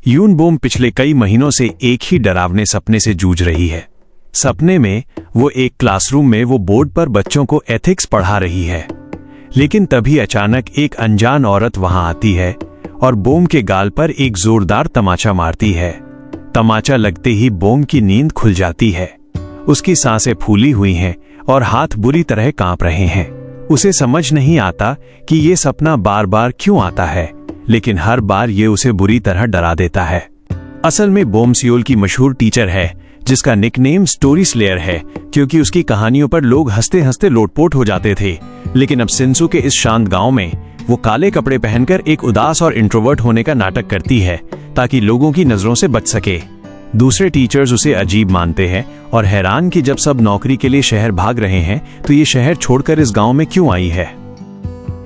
यून बोम पिछले कई महीनों से एक ही डरावने सपने से जूझ रही है। सपने में वो एक क्लासरूम में वो बोर्ड पर बच्चों को एथिक्स पढ़ा रही है, लेकिन तभी अचानक एक अनजान औरत वहां आती है और बोम के गाल पर एक जोरदार तमाचा मारती है। तमाचा लगते ही बोम की नींद खुल जाती है। उसकी सांसें फूली हुई हैं और हाथ बुरी तरह कांप रहे हैं। उसे समझ नहीं आता कि ये सपना बार बार क्यों आता है, लेकिन हर बार ये उसे बुरी तरह डरा देता है। असल में बोम सियोल की मशहूर टीचर है, जिसका निकनेम स्टोरी स्लेयर है, क्योंकि उसकी कहानियों पर लोग हंसते हंसते लोटपोट हो जाते थे। लेकिन अब सिंसू के इस शांत गांव में वो काले कपड़े पहनकर एक उदास और इंट्रोवर्ट होने का नाटक करती है, ताकि लोगों की नजरों से बच सके। दूसरे टीचर्स उसे अजीब मानते हैं और हैरान कि जब सब नौकरी के लिए शहर भाग रहे हैं तो ये शहर छोड़कर इस गांव में क्यों आई है।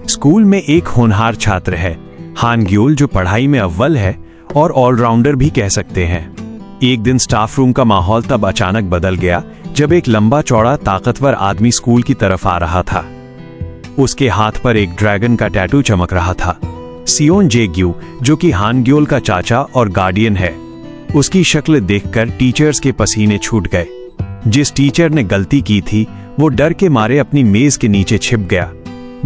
स्कूल में एक होनहार छात्र है, हान ग्योल, जो पढ़ाई में अव्वल है और ऑलराउंडर भी कह सकते हैं। एक दिन स्टाफ रूम का माहौल तब अचानक बदल गया जब एक लंबा चौड़ा ताकतवर आदमी स्कूल की तरफ आ रहा था। उसके हाथ पर एक ड्रैगन का टैटू चमक रहा था। सियोन जे-ग्यू, जो कि हान ग्योल का चाचा और गार्डियन है, उसकी शक्ल देखकर टीचर्स के पसीने छूट गए। जिस टीचर ने गलती की थी वो डर के मारे अपनी मेज के नीचे छिप गया।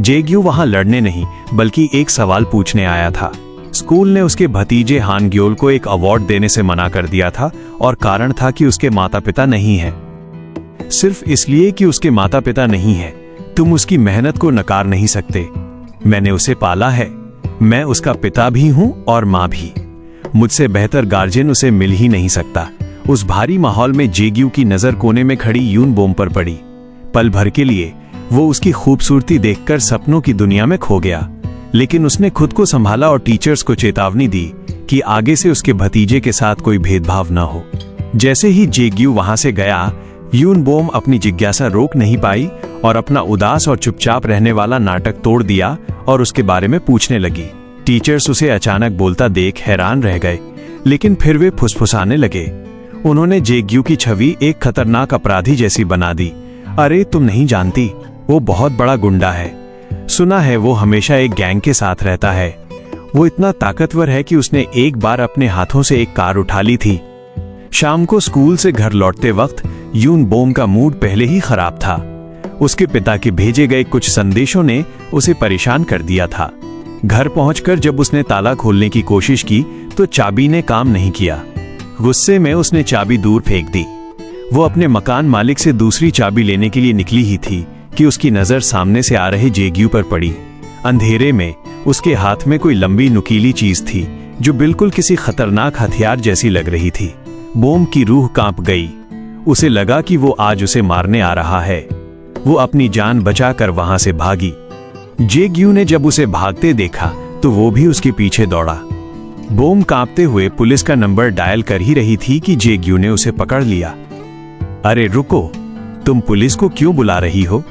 जे-ग्यू वहां लड़ने नहीं बल्कि एक सवाल पूछने आया था। स्कूल ने उसके भतीजे हान ग्योल को एक अवार्ड देने से मना कर दिया था और कारण था कि उसके माता पिता नहीं हैं। सिर्फ इसलिए कि उसके माता पिता नहीं हैं, तुम उसकी मेहनत को नकार नहीं सकते। मैंने उसे पाला है, मैं उसका पिता भी हूं और मां भी। मुझसे बेहतर गार्जियन उसे मिल ही नहीं सकता। उस भारी माहौल में जे-ग्यू की नजर कोने में खड़ी यून बोम पर पड़ी। पल भर के लिए वो उसकी खूबसूरती देखकर सपनों की दुनिया में खो गया, लेकिन उसने खुद को संभाला और टीचर्स को चेतावनी दी कि आगे से उसके भतीजे के साथ कोई भेदभाव न हो। जैसे ही जे-ग्यू वहां से गया, यून बोम अपनी जिज्ञासा रोक नहीं पाई और अपना उदास और चुपचाप रहने वाला नाटक तोड़ दिया और उसके बारे में पूछने लगी। टीचर्स उसे अचानक बोलता देख हैरान रह गए, लेकिन फिर वे फुसफुसाने लगे। उन्होंने जे-ग्यू की छवि एक खतरनाक अपराधी जैसी बना दी। अरे तुम नहीं जानती, वो बहुत बड़ा गुंडा है। सुना है वो हमेशा एक गैंग के साथ रहता है। वो इतना ताकतवर है कि उसने एक बार अपने हाथों से एक कार उठा ली थी। शाम को स्कूल से घर लौटते वक्त यून बोम का मूड पहले ही खराब था। उसके पिता के भेजे गए कुछ संदेशों ने उसे परेशान कर दिया था। घर पहुंचकर जब उसने ताला खोलने की कोशिश की तो चाबी ने काम नहीं किया। गुस्से में उसने चाबी दूर फेंक दी। वो अपने मकान मालिक से दूसरी चाबी लेने के लिए निकली ही थी कि उसकी नजर सामने से आ रहे जे-ग्यू पर पड़ी। अंधेरे में उसके हाथ में कोई लंबी नुकीली चीज थी जो बिल्कुल किसी खतरनाक हथियार जैसी लग रही थी। बोम की रूह कांप गई। उसे लगा कि वो आज उसे मारने आ रहा है। वो अपनी जान बचाकर वहां से भागी। जे-ग्यू ने जब उसे भागते देखा तो वो भी उसके पीछे दौड़ा। बोम कांपते हुए पुलिस का नंबर डायल कर ही रही थी कि जे-ग्यू ने उसे पकड़ लिया। अरे रुको, तुम पुलिस को क्यों बुला रही हो?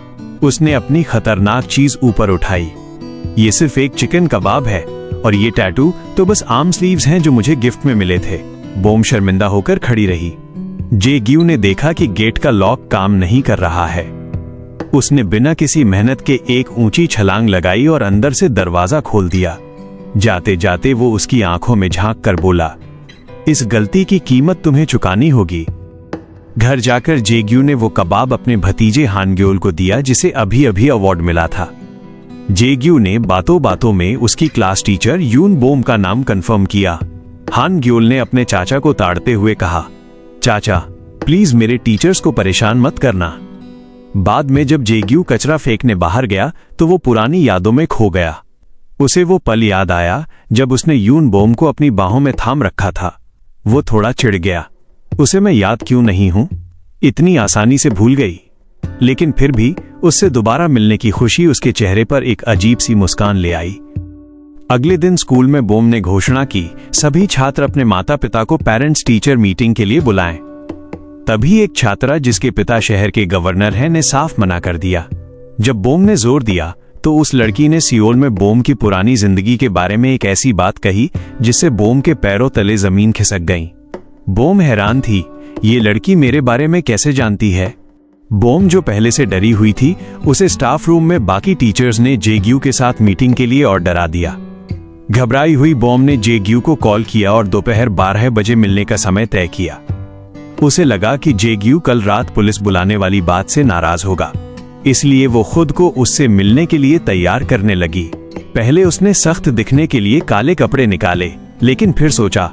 उसने अपनी खतरनाक चीज ऊपर उठाई। ये सिर्फ एक चिकन कबाब है और ये टैटू तो बस आर्म स्लीव्स हैं जो मुझे गिफ्ट में मिले थे। बोम शर्मिंदा होकर खड़ी रही। जे-ग्यू ने देखा कि गेट का लॉक काम नहीं कर रहा है। उसने बिना किसी मेहनत के एक ऊंची छलांग लगाई और अंदर से दरवाजा खोल दिया। जाते जाते वो उसकी आंखों में झांक कर बोला, इस गलती की कीमत तुम्हें चुकानी होगी। घर जाकर जे-ग्यू ने वो कबाब अपने भतीजे हान ग्योल को दिया, जिसे अभी अभी अवार्ड मिला था। जे-ग्यू ने बातों बातों में उसकी क्लास टीचर यून बोम का नाम कंफर्म किया। हान ग्योल ने अपने चाचा को ताड़ते हुए कहा, चाचा प्लीज मेरे टीचर्स को परेशान मत करना। बाद में जब जे-ग्यू कचरा फेंकने बाहर गया तो वो पुरानी यादों में खो गया। उसे वो पल याद आया जब उसने यून बोम को अपनी बाहों में थाम रखा था। वो थोड़ा चिढ़ गया। उसे मैं याद क्यों नहीं हूं? इतनी आसानी से भूल गई। लेकिन फिर भी उससे दोबारा मिलने की खुशी उसके चेहरे पर एक अजीब सी मुस्कान ले आई। अगले दिन स्कूल में बोम ने घोषणा की, सभी छात्र अपने माता पिता को पेरेंट्स टीचर मीटिंग के लिए बुलाएं। तभी एक छात्रा, जिसके पिता शहर के गवर्नर हैं, ने साफ मना कर दिया। जब बोम ने जोर दिया तो उस लड़की ने सियोल में बोम की पुरानी जिंदगी के बारे में एक ऐसी बात कही जिससे बोम के पैरों तले जमीन खिसक गई। बोम हैरान थी, ये लड़की मेरे बारे में कैसे जानती है? बोम, जो पहले से डरी हुई थी, उसे स्टाफ रूम में बाकी टीचर्स ने जे-ग्यू के साथ मीटिंग के लिए और डरा दिया। घबराई हुई बॉम ने जेग्यू को कॉल किया और दोपहर 12 बजे मिलने का समय तय किया। उसे लगा कि जेग्यू कल रात पुलिस बुलाने वाली बात से नाराज होगा, इसलिए वो खुद को उससे मिलने के लिए तैयार करने लगी। पहले उसने सख्त दिखने के लिए काले कपड़े निकाले, लेकिन फिर सोचा,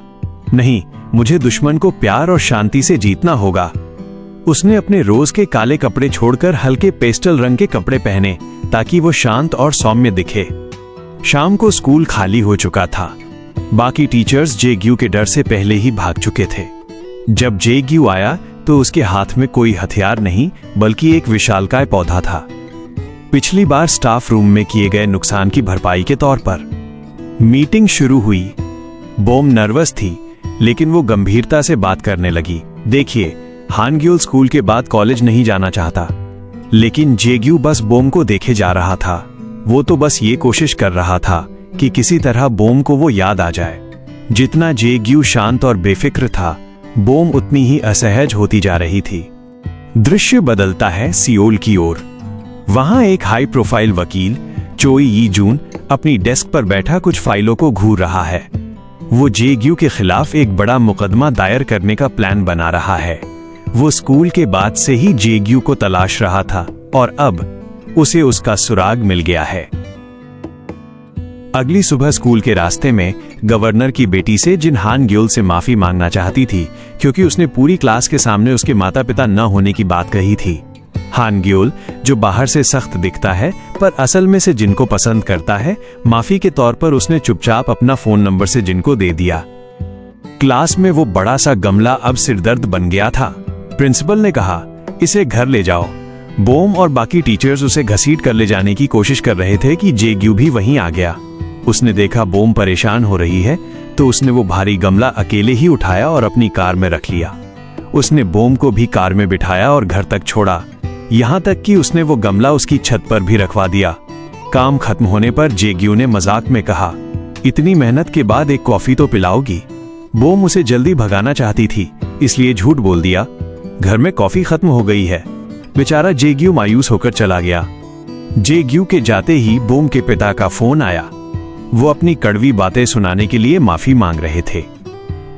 नहीं, मुझे दुश्मन को प्यार और शांति से जीतना होगा। उसने अपने रोज के काले कपड़े छोड़कर हल्के पेस्टल रंग के कपड़े पहने ताकि वो शांत और सौम्य दिखे। शाम को स्कूल खाली हो चुका था। बाकी टीचर्स जेग्यू के डर से पहले ही भाग चुके थे। जब जेग्यू आया तो उसके हाथ में कोई हथियार नहीं बल्कि एक विशालकाय पौधा था, पिछली बार स्टाफ रूम में किए गए नुकसान की भरपाई के तौर पर। मीटिंग शुरू हुई। बॉम नर्वस थी, लेकिन वो गंभीरता से बात करने लगी। देखिए, हानग्योल स्कूल के बाद कॉलेज नहीं जाना चाहता, लेकिन जेग्यू बस बॉम को देखे जा रहा था। वो तो बस ये कोशिश कर रहा था कि किसी तरह बॉम को वो याद आ जाए। जितना जेग्यू शांत और बेफिक्र था, बॉम उतनी ही असहज होती जा रही थी। दृश्य बदलता है सियोल की ओर। वहां एक हाई प्रोफाइल वकील चोई यी जून अपनी डेस्क पर बैठा कुछ फाइलों को घूर रहा है। वो जेग्यू के खिलाफ एक बड़ा मुकदमा दायर करने का प्लान बना रहा है। वो स्कूल के बाद से ही जेग्यू को तलाश रहा था और अब उसे उसका सुराग मिल गया है। अगली सुबह स्कूल के रास्ते में गवर्नर की बेटी से जिन हानग्योल से माफी मांगना चाहती थी क्योंकि उसने पूरी क्लास के सामने उसके माता पिता न होने की बात कही थी। हानग्योल, जो बाहर से सख्त दिखता है पर असल में से जिनको पसंद करता है, माफी के तौर पर उसने चुपचाप अपना फोन नंबर से जिनको दे दिया। क्लास में वो बड़ा सा गमला अब सिरदर्द बन गया था। प्रिंसिपल ने कहा, इसे घर ले जाओ। बॉम और बाकी टीचर्स उसे घसीट कर ले जाने की कोशिश कर रहे थे कि जेग्यू भी वहीं आ गया। उसने देखा बॉम परेशान हो रही है तो उसने वो भारी गमला अकेले ही उठाया और अपनी कार में रख लिया। उसने बॉम को भी कार में बिठाया और घर तक छोड़ा, यहाँ तक कि उसने वो गमला उसकी छत पर भी रखवा दिया। काम खत्म होने पर जेग्यू ने मजाक में कहा, इतनी मेहनत के बाद एक कॉफी तो पिलाओगी। बॉम उसे जल्दी भगाना चाहती थी, इसलिए झूठ बोल दिया, घर में कॉफी खत्म हो गई है। बेचारा जेग्यू मायूस होकर चला गया। जेग्यू के जाते ही बॉम के पिता का फोन आया। वो अपनी कड़वी बातें सुनाने के लिए माफी मांग रहे थे।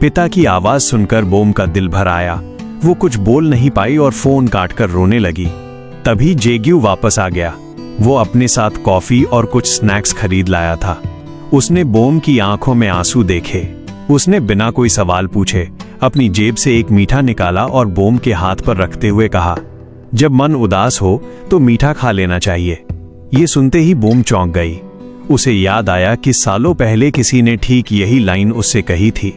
पिता की आवाज सुनकर बॉम का दिल भर आया। वो कुछ बोल नहीं पाई और फोन काटकर रोने लगी। तभी जेग्यू वापस आ गया। वो अपने साथ कॉफी और कुछ स्नैक्स खरीद लाया था। उसने बॉम की आंखों में आंसू देखे। उसने बिना कोई सवाल पूछे अपनी जेब से एक मीठा निकाला और बॉम के हाथ पर रखते हुए कहा, जब मन उदास हो तो मीठा खा लेना चाहिए। ये सुनते ही बॉम चौंक गई। उसे याद आया कि सालों पहले किसी ने ठीक यही लाइन उससे कही थी,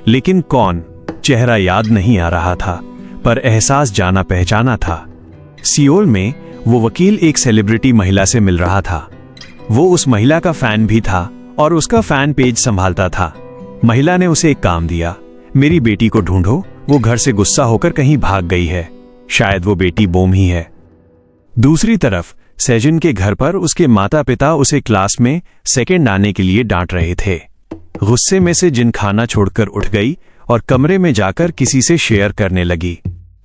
लेकिन कौन? चेहरा याद नहीं आ रहा था, पर एहसास जाना पहचाना था। सियोल में वो वकील एक सेलिब्रिटी महिला से मिल रहा था। वो उस महिला का फैन भी था और उसका फैन पेज संभालता था। महिला ने उसे एक काम दिया, मेरी बेटी को ढूंढो, वो घर से गुस्सा होकर कहीं भाग गई है। शायद वो बेटी बॉम ही है। दूसरी तरफ सेजिन के घर पर उसके माता पिता उसे क्लास में सेकंड आने के लिए डांट रहे थे। गुस्से में से जिन खाना छोड़कर उठ गई और कमरे में जाकर किसी से शेयर करने लगी।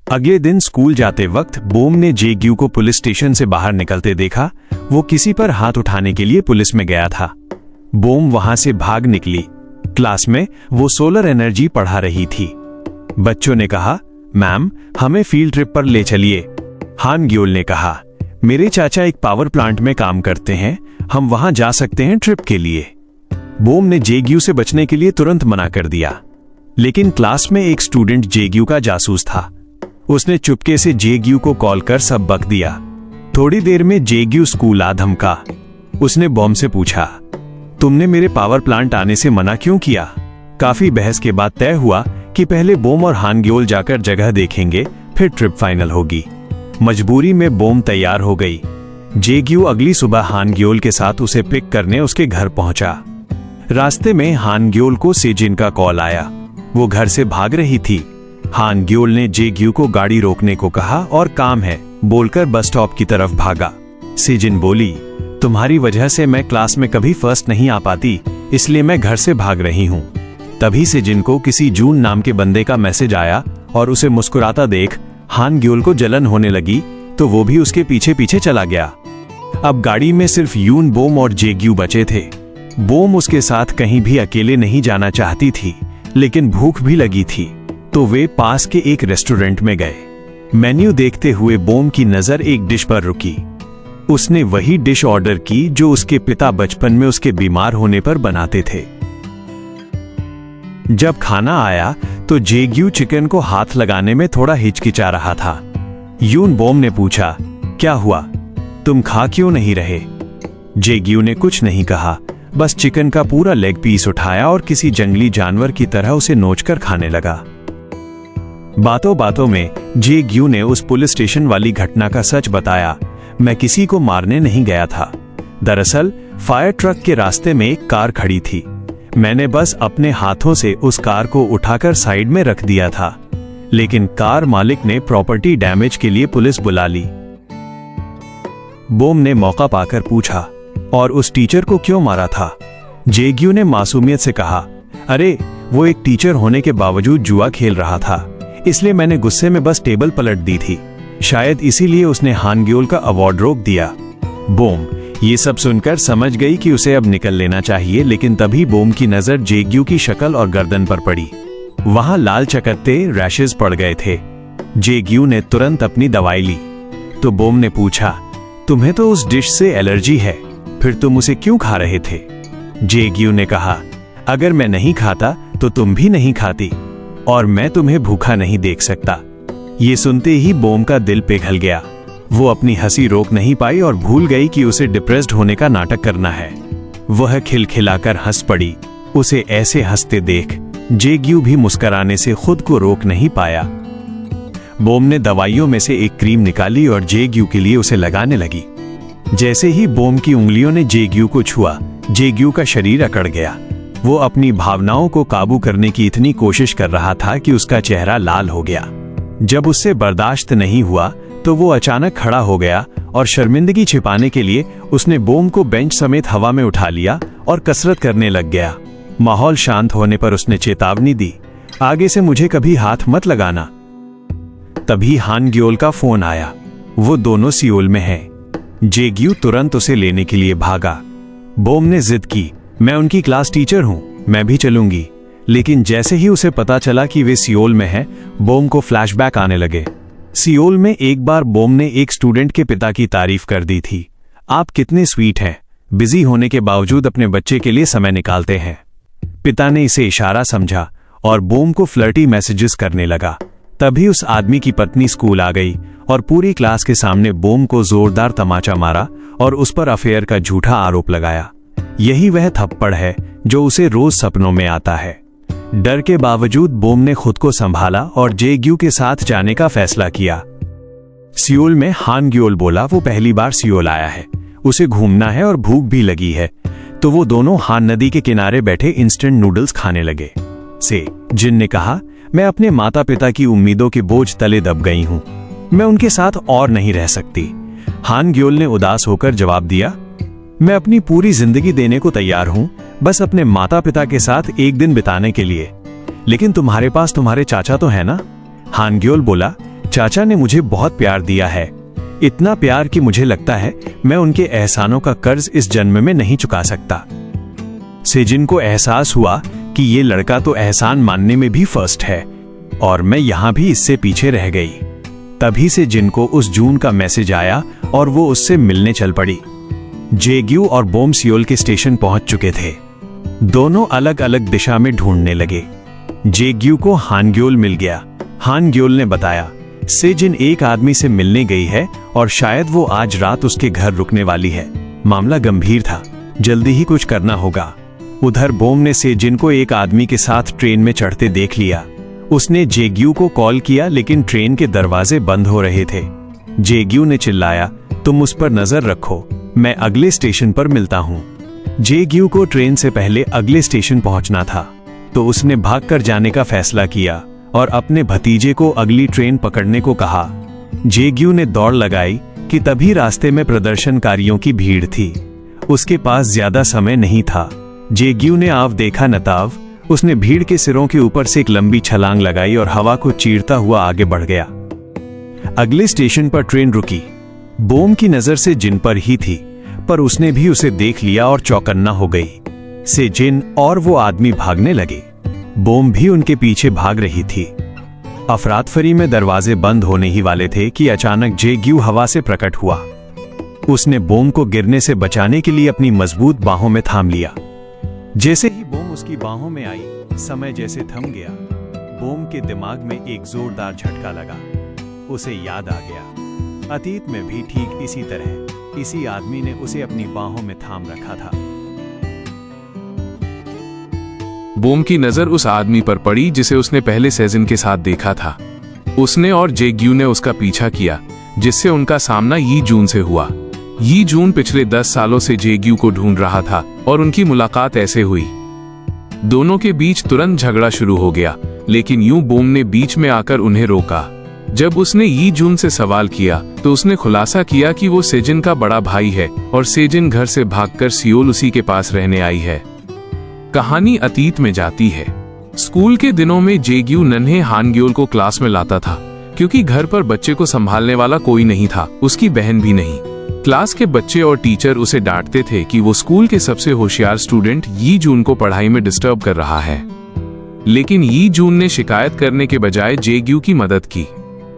अगले दिन स्कूल जाते वक्त बॉम ने जेग्यू को पुलिस स्टेशन से बाहर निकलते देखा। वो किसी पर हाथ उठाने के लिए पुलिस में गया था। बॉम वहां से भाग निकली। क्लास में वो सोलर एनर्जी पढ़ा रही थी। बच्चों ने कहा, मैम, हमें फील्ड ट्रिप पर ले चलिए। हानग्योल ने कहा, मेरे चाचा एक पावर प्लांट में काम करते हैं, हम वहां जा सकते हैं ट्रिप के लिए। बॉम ने जेग्यू से बचने के लिए तुरंत मना कर दिया, लेकिन क्लास में एक स्टूडेंट जेग्यू का जासूस था। उसने चुपके से जेग्यू को कॉल कर सब बक दिया। थोड़ी देर में जेग्यू स्कूल आ धमका। उसने बॉम से पूछा, तुमने मेरे पावर प्लांट आने से मना क्यों किया? काफी बहस के बाद तय हुआ कि पहले बॉम और हानग्योल जाकर जगह देखेंगे, फिर ट्रिप फाइनल होगी। मजबूरी में बॉम तैयार हो गई। जेग्यू अगली सुबह हानग्योल के साथ उसे पिक करने उसके घर पहुंचा। रास्ते में हानग्योल को सेजिन का कॉल आया। वो घर से भाग रही थी। हानग्योल ने जेग्यू को गाड़ी रोकने को कहा और काम है बोलकर बस स्टॉप की तरफ भागा। सेजिन बोली, तुम्हारी वजह से मैं क्लास में कभी फर्स्ट नहीं आ पाती, इसलिए मैं घर से भाग रही हूँ। तभी सेजिन को किसी जून नाम के बंदे का मैसेज आया और उसे मुस्कुराता देख हानग्योल को जलन होने लगी, तो वो भी उसके पीछे पीछे चला गया। अब गाड़ी में सिर्फ यून, बॉम और जेग्यू बचे थे। बोम उसके साथ कहीं भी अकेले नहीं जाना चाहती थी, लेकिन भूख भी लगी थी, तो वे पास के एक रेस्टोरेंट में गए। मेन्यू देखते हुए बोम की नजर एक डिश पर रुकी। उसने वही डिश ऑर्डर की जो उसके पिता बचपन में उसके बीमार होने पर बनाते थे। जब खाना आया तो जेग्यू चिकन को हाथ लगाने में थोड़ा हिचकिचा रहा था। यून बोम ने पूछा, क्या हुआ, तुम खा क्यों नहीं रहे? जेग्यू ने कुछ नहीं कहा, बस चिकन का पूरा लेग पीस उठाया और किसी जंगली जानवर की तरह उसे नोचकर खाने लगा। बातों बातों में जेग्यू ने उस पुलिस स्टेशन वाली घटना का सच बताया। मैं किसी को मारने नहीं गया था। दरअसल फायर ट्रक के रास्ते में एक कार खड़ी थी। मैंने बस अपने हाथों से उस कार को उठाकर साइड में रख दिया था, लेकिन कार मालिक ने प्रॉपर्टी डैमेज के लिए पुलिस बुला ली। बोम ने मौका पाकर पूछा, और उस टीचर को क्यों मारा था? जेग्यू ने मासूमियत से कहा, अरे वो एक टीचर होने के बावजूद जुआ खेल रहा था, इसलिए मैंने गुस्से में बस टेबल पलट दी थी। शायद इसीलिए उसने हानग्योल का अवार्ड रोक दिया। बोम ये सब सुनकर समझ गई कि उसे अब निकल लेना चाहिए, लेकिन तभी बोम की नजर जेग्यू की शक्ल और गर्दन पर पड़ी। वहां लाल चकत्ते रैशेज पड़ गए थे। जेग्यू ने तुरंत अपनी दवाई ली। तो बोम ने पूछा, तुम्हें तो उस डिश से एलर्जी है, फिर तुम उसे क्यों खा रहे थे? जेग्यू ने कहा, अगर मैं नहीं खाता तो तुम भी नहीं खाती, और मैं तुम्हें भूखा नहीं देख सकता। ये सुनते ही बोम का दिल पिघल गया। वो अपनी हंसी रोक नहीं पाई और भूल गई कि उसे डिप्रेस्ड होने का नाटक करना है। वह खिलखिलाकर हंस पड़ी। उसे ऐसे हंसते देख जेग्यू भी मुस्कुराने से खुद को रोक नहीं पाया। बोम ने दवाइयों में से एक क्रीम निकाली और जेग्यू के लिए उसे लगाने लगी। जैसे ही बोम की उंगलियों ने जेग्यू को छुआ, जेग्यू का शरीर अकड़ गया। वो अपनी भावनाओं को काबू करने की इतनी कोशिश कर रहा था कि उसका चेहरा लाल हो गया। जब उससे बर्दाश्त नहीं हुआ तो वो अचानक खड़ा हो गया और शर्मिंदगी छिपाने के लिए उसने बोम को बेंच समेत हवा में उठा लिया और कसरत करने लग गया। माहौल शांत होने पर उसने चेतावनी दी, आगे से मुझे कभी हाथ मत लगाना। तभी हानग्योल का फोन आया। वो दोनों सियोल में हैं। जेग्यू तुरंत उसे लेने के लिए भागा। बोम ने जिद की, मैं उनकी क्लास टीचर हूं, मैं भी चलूंगी। लेकिन जैसे ही उसे पता चला कि वे सियोल में हैं, बोम को फ्लैशबैक आने लगे। सियोल में एक बार बोम ने एक स्टूडेंट के पिता की तारीफ कर दी थी। आप कितने स्वीट हैं, बिजी होने के बावजूद अपने बच्चे के लिए समय निकालते हैं। पिता ने इसे इशारा समझा और बोम को फ्लर्टी मैसेजेस करने लगा। तभी उस आदमी की पत्नी स्कूल आ गई और पूरी क्लास के सामने बोम को जोरदार तमाचा मारा और उस पर अफेयर का झूठा आरोप लगाया। यही वह थप्पड़ है जो उसे रोज सपनों में आता है। डर के बावजूद बोम ने खुद को संभाला और जेग्यू के साथ जाने का फैसला किया। सियोल में हानग्योल बोला वो पहली बार सियोल आया है, उसे घूमना है और भूख भी लगी है। तो वो दोनों हान नदी के किनारे बैठे इंस्टेंट नूडल्स खाने लगे। जिन ने कहा, मैं अपने माता पिता की उम्मीदों के बोझ तले दब गई हूं, मैं उनके साथ और नहीं रह सकती। हानग्योल ने उदास होकर जवाब दिया, मैं अपनी पूरी जिंदगी देने को तैयार हूं, बस अपने माता पिता के साथ एक दिन बिताने के लिए। लेकिन तुम्हारे पास तुम्हारे चाचा तो है ना? हानग्योल बोला, चाचा ने मुझे बहुत प्यार दिया है, इतना प्यार कि मुझे लगता है मैं उनके एहसानों का कर्ज इस जन्म में नहीं चुका सकता। सेजिन को एहसास हुआ कि ये लड़का तो एहसान मानने में भी फर्स्ट है और मैं यहां भी इससे पीछे रह गई। तभी से जिन को उस जून का मैसेज आया और वो उससे मिलने चल पड़ी। जेग्यू और बोम सियोल के स्टेशन पहुंच चुके थे। दोनों अलग अलग दिशा में ढूंढने लगे। जेग्यू को हानग्योल मिल गया। हानग्योल ने बताया, सेजिन एक आदमी से मिलने गई है और शायद वो आज रात उसके घर रुकने वाली है। मामला गंभीर था, जल्दी ही कुछ करना होगा। उधर बोम ने सेजिन को एक आदमी के साथ ट्रेन में चढ़ते देख लिया। उसने जेग्यू को कॉल किया लेकिन ट्रेन के दरवाजे बंद हो रहे थे। जेग्यू ने चिल्लाया, तुम उस पर नजर रखो, मैं अगले स्टेशन पर मिलता हूं। जेग्यू को ट्रेन से पहले अगले स्टेशन पहुंचना था, तो उसने भागकर जाने का फैसला किया और अपने भतीजे को अगली ट्रेन पकड़ने को कहा। जेग्यू ने दौड़ लगाई कि तभी रास्ते में प्रदर्शनकारियों की भीड़ थी। उसके पास ज्यादा समय नहीं था। जेग्यू ने आव देखा नताव। उसने भीड़ के सिरों के ऊपर से एक लंबी छलांग लगाई और हवा को चीरता हुआ आगे बढ़ गया। अगले स्टेशन पर ट्रेन रुकी। बोम की नजर से जिन पर ही थी, पर उसने भी उसे देख लिया और चौकन्ना हो गई। सेजिन और वो आदमी भागने लगे। बोम भी उनके पीछे भाग रही थी। अफरातफरी में दरवाजे बंद होने ही वाले थे कि अचानक जे-ग्यू हवा से प्रकट हुआ। उसने बोम को गिरने से बचाने के लिए अपनी मजबूत बाहों में थाम लिया। जैसे ही बोम उसकी बाहों में आई, समय जैसे थम गया। बोम के दिमाग में एक जोरदार झटका लगा। उसे याद आ गया, अतीत में भी ठीक इसी तरह इसी आदमी ने उसे अपनी बाहों में थाम रखा था। बोम की नजर उस आदमी पर पड़ी जिसे उसने पहले सेजिन के साथ देखा था। उसने और जे-ग्यू ने उसका पीछा किया, जिससे उनका सामना यी जून से हुआ। यी जून पिछले 10 सालों से जे-ग्यू को ढूंढ रहा था और उनकी मुलाकात ऐसे हुई। दोनों के बीच तुरंत झगड़ा शुरू हो गया, लेकिन यूं बोम ने बीच में आकर उन्हें रोका। जब उसने यी जून से सवाल किया तो उसने खुलासा किया कि वो सेजिन का बड़ा भाई है और सेजिन घर से भागकर सियोल उसी के पास रहने आई है। कहानी अतीत में जाती है। स्कूल के दिनों में जे-ग्यू नन्हे हानग्योल को क्लास में लाता था, क्योंकि घर पर बच्चे को संभालने वाला कोई नहीं था, उसकी बहन भी नहीं। क्लास के बच्चे और टीचर उसे डांटते थे कि वो स्कूल के सबसे होशियार स्टूडेंट यी जून को पढ़ाई में डिस्टर्ब कर रहा है। लेकिन यी जून ने शिकायत करने के बजाय जे-ग्यू की मदद की।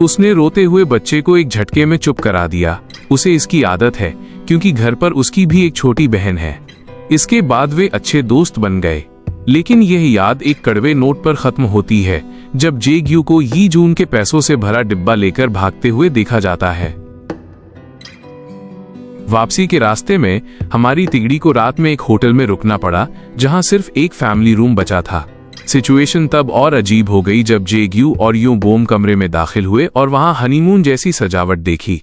उसने रोते हुए बच्चे को एक झटके में चुप करा दिया। उसे इसकी आदत है, क्योंकि घर पर उसकी भी एक छोटी बहन है। इसके बाद वे अच्छे दोस्त बन गए। लेकिन यह याद एक कड़वे नोट पर खत्म होती है, जब जे-ग्यू को यी जून के पैसों से भरा डिब्बा लेकर भागते हुए देखा जाता है। वापसी के रास्ते में हमारी तिगड़ी को रात में एक होटल में रुकना पड़ा, जहां सिर्फ एक फैमिली रूम बचा था। सिचुएशन तब और अजीब हो गई जब जे-ग्यू और यूं बोम कमरे में दाखिल हुए और वहां हनीमून जैसी सजावट देखी।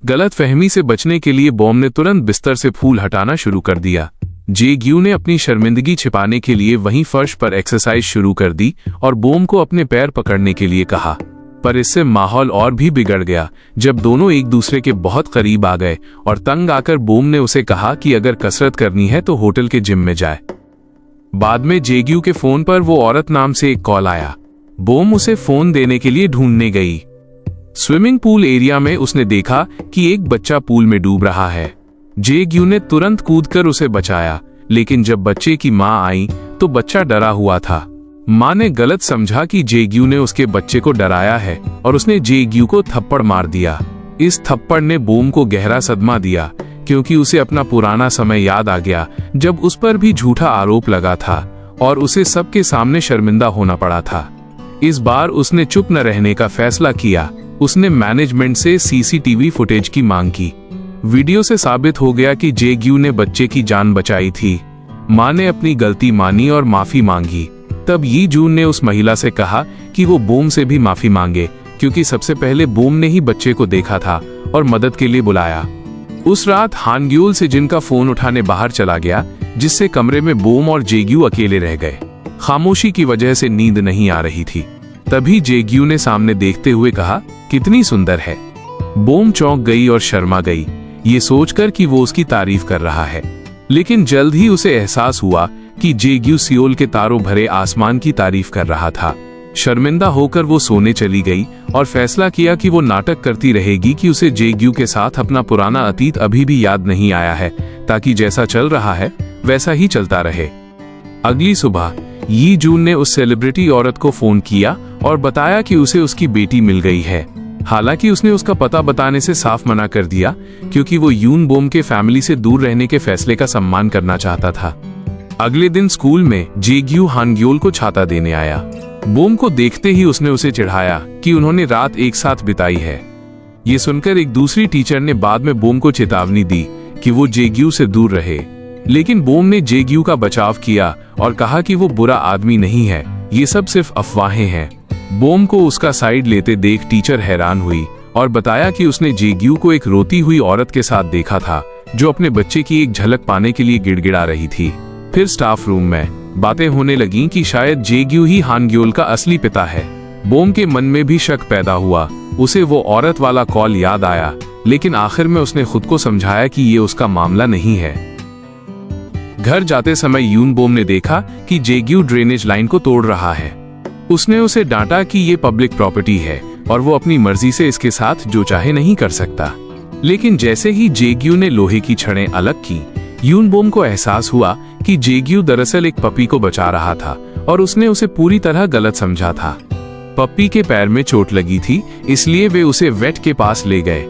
गलतफहमी से बचने के लिए बोम ने तुरंत बिस्तर से फूल हटाना शुरू कर दिया। जे-ग्यू ने अपनी शर्मिंदगी छिपाने के लिए वहीं फर्श पर एक्सरसाइज शुरू कर दी और बोम को अपने पैर पकड़ने के लिए कहा। पर इससे माहौल और भी बिगड़ गया जब दोनों एक दूसरे के बहुत करीब आ गए और तंग आकर बोम ने उसे कहा कि अगर कसरत करनी है तो होटल के जिम में जाए। बाद में जे-ग्यू के फोन पर वो औरत नाम से एक कॉल आया। बोम उसे फोन देने के लिए ढूंढने गई। स्विमिंग पूल एरिया में उसने देखा कि एक बच्चा पूल में डूब रहा है। जे-ग्यू ने तुरंत कूदकर उसे बचाया, लेकिन जब बच्चे की मां आई तो बच्चा डरा हुआ था। मां ने गलत समझा कि जे-ग्यू ने उसके बच्चे को डराया है और उसने जे-ग्यू को थप्पड़ मार दिया। इस थप्पड़ ने बोम को गहरा सदमा दिया, क्योंकि उसे अपना पुराना समय याद आ गया जब उस पर भी झूठा आरोप लगा था और उसे सबके सामने शर्मिंदा होना पड़ा था। इस बार उसने चुप न रहने का फैसला किया। उसने मैनेजमेंट से सीसीटीवी फुटेज की मांग की। वीडियो से साबित हो गया कि जे-ग्यू ने बच्चे की जान बचाई थी। मां ने अपनी गलती मानी और माफी मांगी। तब यी जून ने उस महिला से कहा कि वो बोम से भी माफी मांगे, क्योंकि सबसे पहले बोम ने ही बच्चे को देखा था और मदद के लिए बुलाया। उस रात हानग्योल से जिनका फोन उठाने बाहर चला गया, जिससे कमरे में बोम और जे-ग्यू अकेले रह गए। खामोशी की वजह से नींद नहीं आ रही थी। तभी जे-ग्यू ने सामने देखते हुए कहा, कितनी सुंदर है। बोम चौंक गई और शर्मा गई, ये सोचकर कि वो उसकी तारीफ कर रहा है। लेकिन जल्द ही उसे एहसास हुआ कि जे-ग्यू सियोल के तारों भरे आसमान की तारीफ कर रहा था। शर्मिंदा होकर वो सोने चली गई और फैसला किया कि वो नाटक करती रहेगी कि उसे जे-ग्यू के साथ अपना पुराना अतीत अभी भी याद नहीं आया है, ताकि जैसा चल रहा है वैसा ही चलता रहे। अगली सुबह यी जून ने उस सेलिब्रिटी औरत को फोन किया और बताया कि उसे उसकी बेटी मिल गई है। हालांकि उसने उसका पता बताने से साफ मना कर दिया, क्योंकि वो यून बोम के फैमिली से दूर रहने के फैसले का सम्मान करना चाहता था। अगले दिन स्कूल में जे-ग्यू हानग्योल को छाता देने आया। बोम को देखते ही उसने उसे चिढ़ाया कि उन्होंने रात एक साथ बिताई है। ये सुनकर एक दूसरी टीचर ने बाद में बोम को चेतावनी दी कि वो जे-ग्यू से दूर रहे, लेकिन बोम ने जे-ग्यू का बचाव किया और कहा कि वो बुरा आदमी नहीं है, ये सब सिर्फ अफवाहें हैं। बोम को उसका साइड लेते देख टीचर हैरान हुई और बताया कि उसने जे-ग्यू को एक रोती हुई औरत के साथ देखा था, जो अपने बच्चे की एक झलक पाने के लिए गिड़गिड़ा रही थी। फिर स्टाफ रूम में बातें होने लगीं कि शायद जे-ग्यू ही हानग्योल का असली पिता है। बोम के मन में भी शक पैदा हुआ। उसे वो औरत वाला कॉल याद आया, लेकिन आखिर में उसने खुद को समझाया कि ये उसका मामला नहीं है। घर जाते समय यून बोम ने देखा कि जे-ग्यू ड्रेनेज लाइन को तोड़ रहा है। उसने उसे डांटा कि ये पब्लिक प्रॉपर्टी है और वो अपनी मर्जी से इसके साथ जो चाहे नहीं कर सकता। लेकिन जैसे ही जे-ग्यू ने लोहे की छड़ें अलग की, यून बोम को एहसास हुआ कि जेग्यू दरअसल एक पपी को बचा रहा था और उसने उसे पूरी तरह गलत समझा था। पप्पी के पैर में चोट लगी थी, इसलिए वे उसे वेट के पास ले गए।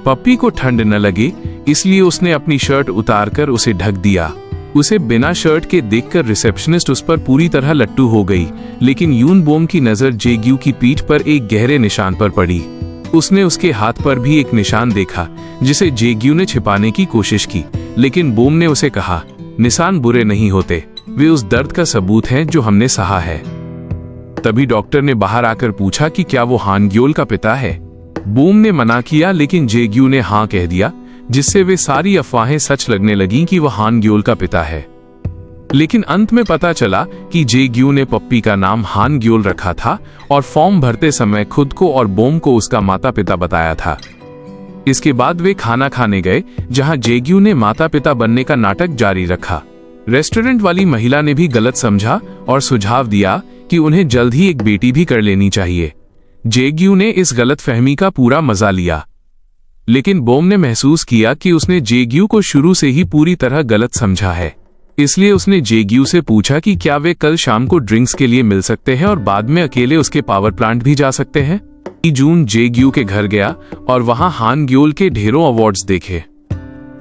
पप्पी को ठंड न लगे इसलिए उसने अपनी शर्ट उतारकर उसे ढक दिया। उसे बिना शर्ट के देखकर रिसेप्शनिस्ट उस पर पूरी तरह लट्टू हो गई, लेकिन यून बोम की नजर जेग्यू की पीठ पर एक गहरे निशान पर पड़ी। उसने उसके हाथ पर भी एक निशान देखा जिसे जेग्यू ने छिपाने की कोशिश की, लेकिन बोम ने उसे कहा, निशान बुरे नहीं होते, वे उस दर्द का सबूत हैं जो हमने सहा है। तभी डॉक्टर ने बाहर आकर पूछा कि क्या वो हान ग्योल का पिता है। बोम ने मना किया, लेकिन जेग्यू ने हाँ कह दिया, जिससे वे सारी अफवाहें सच लगने लगीं कि वह हान ग्योल का पिता है। लेकिन अंत में पता चला कि जेग्यू ने पप्पी का नाम हान ग्योल रखा था और फॉर्म भरते समय खुद को और बोम को उसका माता पिता बताया था। इसके बाद वे खाना खाने गए, जहां जेग्यू ने माता पिता बनने का नाटक जारी रखा। रेस्टोरेंट वाली महिला ने भी गलत समझा और सुझाव दिया कि उन्हें जल्द ही एक बेटी भी कर लेनी चाहिए। जेग्यू ने इस गलतफहमी का पूरा मजा लिया, लेकिन बोम ने महसूस किया कि उसने जेग्यू को शुरू से ही पूरी तरह गलत समझा है। इसलिए उसने जेग्यू से पूछा कि क्या वे कल शाम को ड्रिंक्स के लिए मिल सकते हैं और बाद में अकेले उसके पावर प्लांट भी जा सकते हैं। जून जेग्यू के घर गया और वहां हान ग्योल के ढेरों अवार्ड्स देखे।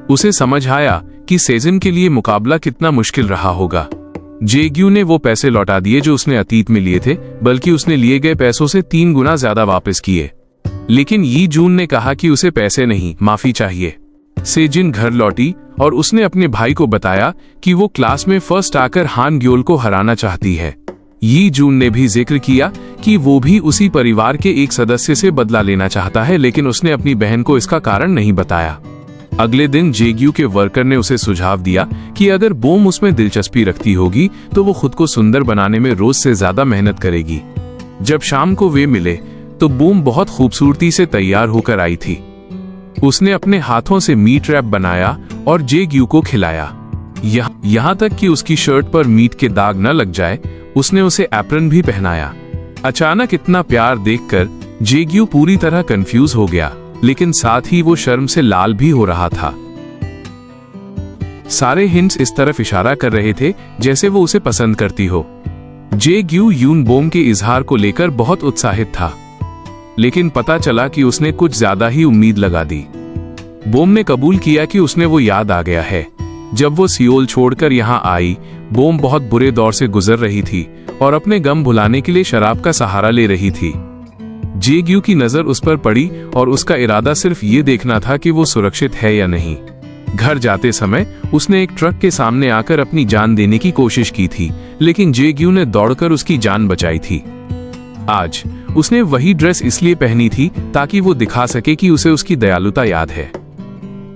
उसे समझ आया कि सेजन के लिए मुकाबला कितना मुश्किल रहा होगा। जेग्यू ने वो पैसे लौटा दिए जो उसने अतीत में लिए थे, बल्कि उसने लिए गए पैसों से 3 गुना ज्यादा वापस किए। लेकिन यी जून ने कहा कि उसे पैसे नहीं, माफी चाहिए। सेजिन घर लौटी और उसने अपने भाई को बताया कि वो क्लास में फर्स्ट आकर हान ग्योल को हराना चाहती है। यी जून ने भी जिक्र किया कि वो भी उसी परिवार के एक सदस्य से बदला लेना चाहता है, लेकिन उसने अपनी बहन को इसका कारण नहीं बताया। अगले दिन जेग्यू के वर्कर ने उसे सुझाव दिया कि अगर बोम उसमें दिलचस्पी रखती होगी तो वो खुद को सुंदर बनाने में रोज से ज्यादा मेहनत करेगी। जब शाम को वे मिले तो बोम बहुत खूबसूरती से तैयार होकर आई थी। उसने अपने हाथों से मीट रैप बनाया और जेग्यू को खिलाया। यहाँ तक कि उसकी शर्ट पर मीट के दाग न लग जाए, उसने उसे एप्रन भी पहनाया। अचानक इतना प्यार देखकर जेग्यू पूरी तरह कंफ्यूज हो गया, लेकिन साथ ही वो शर्म से लाल भी हो रहा था। सारे हिंट्स इस तरफ इशारा कर रहे थे जैसे वो उसे पसंद करती हो। जेग्यू यून बोम के इजहार को लेकर बहुत उत्साहित था, लेकिन पता चला कि उसने कुछ ज्यादा ही उम्मीद लगा दी। बोम ने कबूल किया कि उसने वो याद आ गया है। जब वो सियोल छोड़कर यहाँ आई, बोम बहुत बुरे दौर से गुजर रही थी और अपने गम भुलाने के लिए शराब का सहारा ले रही थी। जेग्यू की नजर उस पर पड़ी और उसका इरादा सिर्फ ये देखना था कि वो सुरक्षित है या नहीं। घर जाते समय उसने एक ट्रक के सामने आकर अपनी जान देने की कोशिश की थी, लेकिन जेग्यू ने दौड़कर उसकी जान बचाई थी। आज उसने वही ड्रेस इसलिए पहनी थी ताकि वो दिखा सके कि उसे उसकी दयालुता याद है।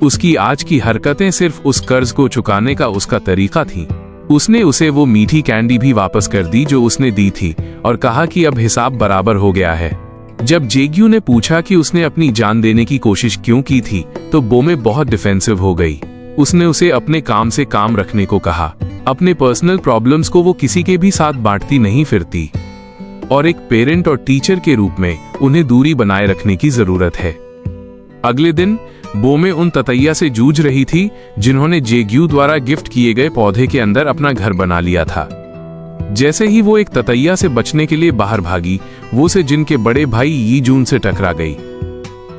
उसकी आज की हरकतें सिर्फ उस कर्ज को चुकाने का उसका तरीका थी। उसने उसे वो मीठी कैंडी भी वापस कर दी जो उसने दी थी और कहा कि अब हिसाब बराबर हो गया है। जब जेग्यू ने पूछा कि उसने अपनी जान देने की कोशिश क्यों की थी, तो बोमे बहुत डिफेंसिव हो गई। उसने उसे अपने काम से काम रखने को कहा। अपने पर्सनल प्रॉब्लम्स को वो किसी के भी साथ बांटती नहीं फिरती और एक पेरेंट और टीचर के रूप में उन्हें दूरी बनाए रखने की जरूरत है। अगले दिन बोमे उन ततैया से जूझ रही थी जिन्होंने जेग्यू द्वारा गिफ्ट किए गए पौधे के अंदर अपना घर बना लिया था। जैसे ही वो एक ततैया से बचने के लिए बाहर भागी, वो से जिनके बड़े भाई यी जून से टकरा गई।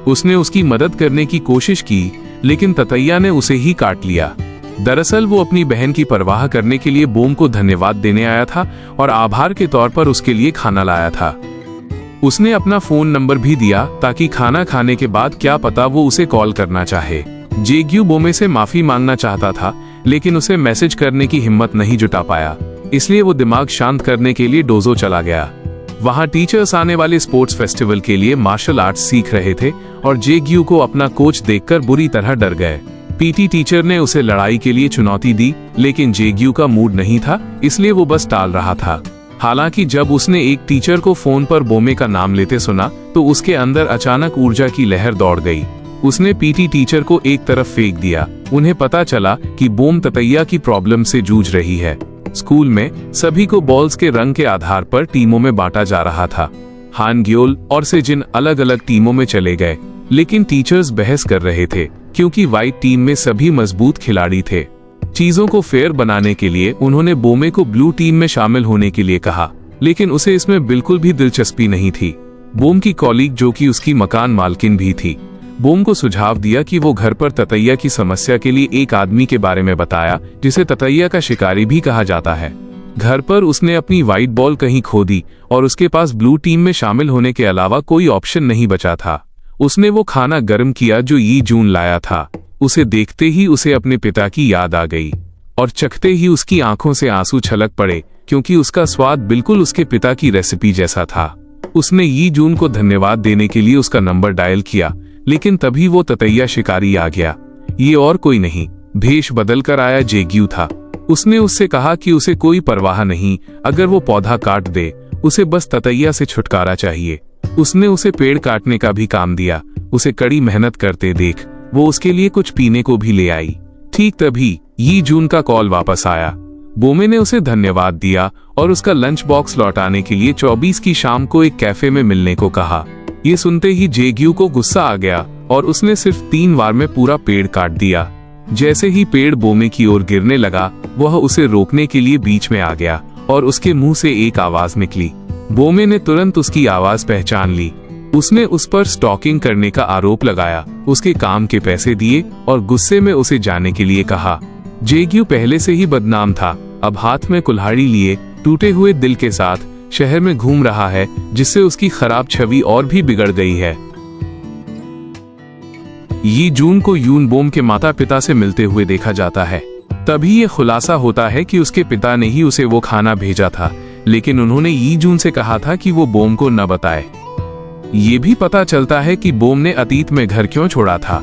उसने उसकी मदद करने की कोशिश की, लेकिन ततैया ने उसे ही काट लिया। दरअसल वो अपनी बहन की परवाह करने के लिए बोम को धन्यवाद देने आया था और आभार के तौर पर उसके लिए खाना लाया था। उसने अपना फोन नंबर भी दिया ताकि खाना खाने के बाद क्या पता वो उसे कॉल करना चाहे। जेग्यू बोमे से माफी मांगना चाहता था, लेकिन उसे मैसेज करने की हिम्मत नहीं जुटा पाया, इसलिए वो दिमाग शांत करने के लिए डोजो चला गया। वहां टीचर्स आने वाले स्पोर्ट्स फेस्टिवल के लिए मार्शल आर्ट्स सीख रहे थे और जेग्यू को अपना कोच देखकर बुरी तरह डर गए। पीटी टीचर ने उसे लड़ाई के लिए चुनौती दी, लेकिन जेग्यू का मूड नहीं था, इसलिए वो बस टाल रहा था। हालांकि जब उसने एक टीचर को फोन पर बोमे का नाम लेते सुना तो उसके अंदर अचानक ऊर्जा की लहर दौड़ गई। उसने पीटी टीचर को एक तरफ फेंक दिया। उन्हें पता चला कि बोम ततैया की प्रॉब्लम से जूझ रही है। स्कूल में सभी को बॉल्स के रंग के आधार पर टीमों में बांटा जा रहा था। हान ग्योल और सेजिन अलग अलग टीमों में चले गए, लेकिन टीचर्स बहस कर रहे थे क्योंकि व्हाइट टीम में सभी मजबूत खिलाड़ी थे। चीजों को फेयर बनाने के लिए उन्होंने बोमे को ब्लू टीम में शामिल होने के लिए कहा, लेकिन उसे इसमें बिल्कुल भी दिलचस्पी नहीं थी। बोम की कॉलीग, जो कि उसकी मकान मालकिन भी थी, बोम को सुझाव दिया कि वो घर पर ततैया की समस्या के लिए एक आदमी के बारे में बताया जिसे ततैया का शिकारी भी कहा जाता है। घर पर उसने अपनी व्हाइट बॉल कहीं खो दी और उसके पास ब्लू टीम में शामिल होने के अलावा कोई ऑप्शन नहीं बचा था। उसने वो खाना गर्म किया जो यी जून लाया था। उसे देखते ही उसे अपने पिता की याद आ गई और चखते ही उसकी आंखों से आंसू छलक पड़े, क्योंकि उसका स्वाद बिल्कुल उसके पिता की रेसिपी जैसा था। उसने यी जून को धन्यवाद देने के लिए उसका नंबर डायल किया, लेकिन तभी वो ततैया शिकारी आ गया। ये और कोई नहीं, भेष बदल कर आया जेग्यू था। उसने उससे कहा कि उसे कोई परवाह नहीं, अगर वो पौधा काट दे, उसे बस ततैया से छुटकारा चाहिए। उसने उसे पेड़ काटने का भी काम दिया। उसे कड़ी मेहनत करते देख वो उसके लिए कुछ पीने को भी ले आई। ठीक तभी यी जून का कॉल वापस आया। बोमे ने उसे धन्यवाद दिया और उसका लंच बॉक्स लौटाने के लिए 24 की शाम को एक कैफे में मिलने को कहा। ये सुनते ही जेग्यू को गुस्सा आ गया और उसने सिर्फ 3 बार में पूरा पेड़ काट दिया। जैसे ही पेड़ बोमे की ओर गिरने लगा, वह उसे रोकने के लिए बीच में आ गया और उसके मुंह से एक आवाज निकली। बोमे ने तुरंत उसकी आवाज पहचान ली। उसने उस पर स्टॉकिंग करने का आरोप लगाया, उसके काम के पैसे दिए और गुस्से में उसे जाने के लिए कहा। जेग्यू पहले से ही बदनाम था, अब हाथ में कुल्हाड़ी लिए टूटे हुए दिल के साथ शहर में घूम रहा है, जिससे उसकी खराब छवि और भी बिगड़ गई है। यी जून को यून बोम के माता पिता से मिलते हुए देखा जाता है। तभी ये खुलासा होता है कि उसके पिता ने ही उसे वो खाना भेजा था, लेकिन उन्होंने यी जून से कहा था कि वो बोम को न बताए। ये भी पता चलता है कि बोम ने अतीत में घर क्यों छोड़ा था।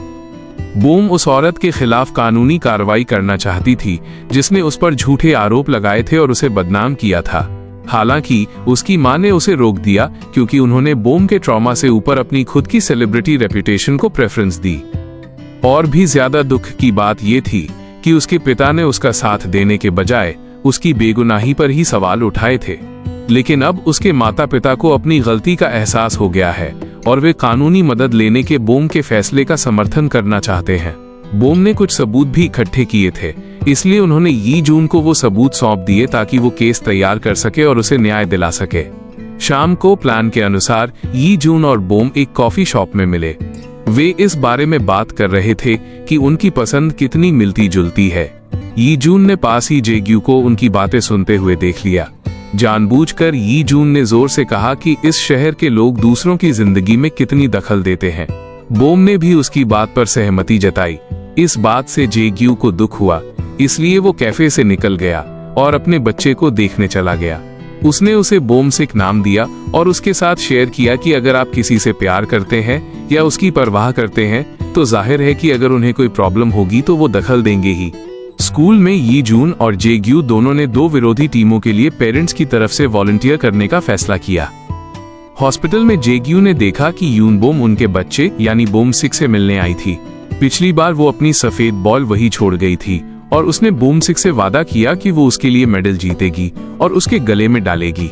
बोम उस औरत के खिलाफ कानूनी कार्रवाई करना चाहती थी जिसने उस पर झूठे आरोप लगाए थे और उसे बदनाम किया था। हालांकि उसकी मां ने उसे रोक दिया, क्योंकि उन्होंने बोम के ट्रॉमा से ऊपर अपनी खुद की सेलिब्रिटी रेपुटेशन को प्रेफरेंस दी। और भी ज्यादा दुख की बात यह थी कि उसके पिता ने उसका साथ देने के बजाय उसकी बेगुनाही पर ही सवाल उठाए थे। लेकिन अब उसके माता पिता को अपनी गलती का एहसास हो गया है और वे कानूनी मदद लेने के बोम के फैसले का समर्थन करना चाहते हैं। बोम ने कुछ सबूत भी इकट्ठे किए थे, इसलिए उन्होंने यी जून को वो सबूत सौंप दिए ताकि वो केस तैयार कर सके और उसे न्याय दिला सके। शाम को प्लान के अनुसार यी जून और बोम एक कॉफी शॉप में मिले। वे इस बारे में बात कर रहे थे कि उनकी पसंद कितनी मिलती जुलती है। यी जून ने पास ही जेग्यू को उनकी बातें सुनते हुए देख लिया। जानबूझकर यी जून ने जोर से कहा कि इस शहर के लोग दूसरों की जिंदगी में कितनी दखल देते हैं। बोम ने भी उसकी बात पर सहमति जताई। इस बात से जेग्यू को दुख हुआ, इसलिए वो कैफे से निकल गया और अपने बच्चे को देखने चला गया। उसने उसे बोमसिक नाम दिया और उसके साथ शेयर किया कि अगर आप किसी से प्यार करते हैं या उसकी परवाह करते हैं तो जाहिर है कि अगर उन्हें कोई प्रॉब्लम होगी तो वो दखल देंगे ही। स्कूल में यी जून और जेग्यू दोनों ने 2 विरोधी टीमों के लिए पेरेंट्स की तरफ से वॉलंटियर करने का फैसला किया। हॉस्पिटल में जेग्यू ने देखा कि यून बोम उनके बच्चे यानी बोमसिक से मिलने आई थी। पिछली बार वो अपनी सफेद बॉल वही छोड़ गई थी और उसने बोमसिक से वादा किया कि वो उसके लिए मेडल जीतेगी और उसके गले में डालेगी।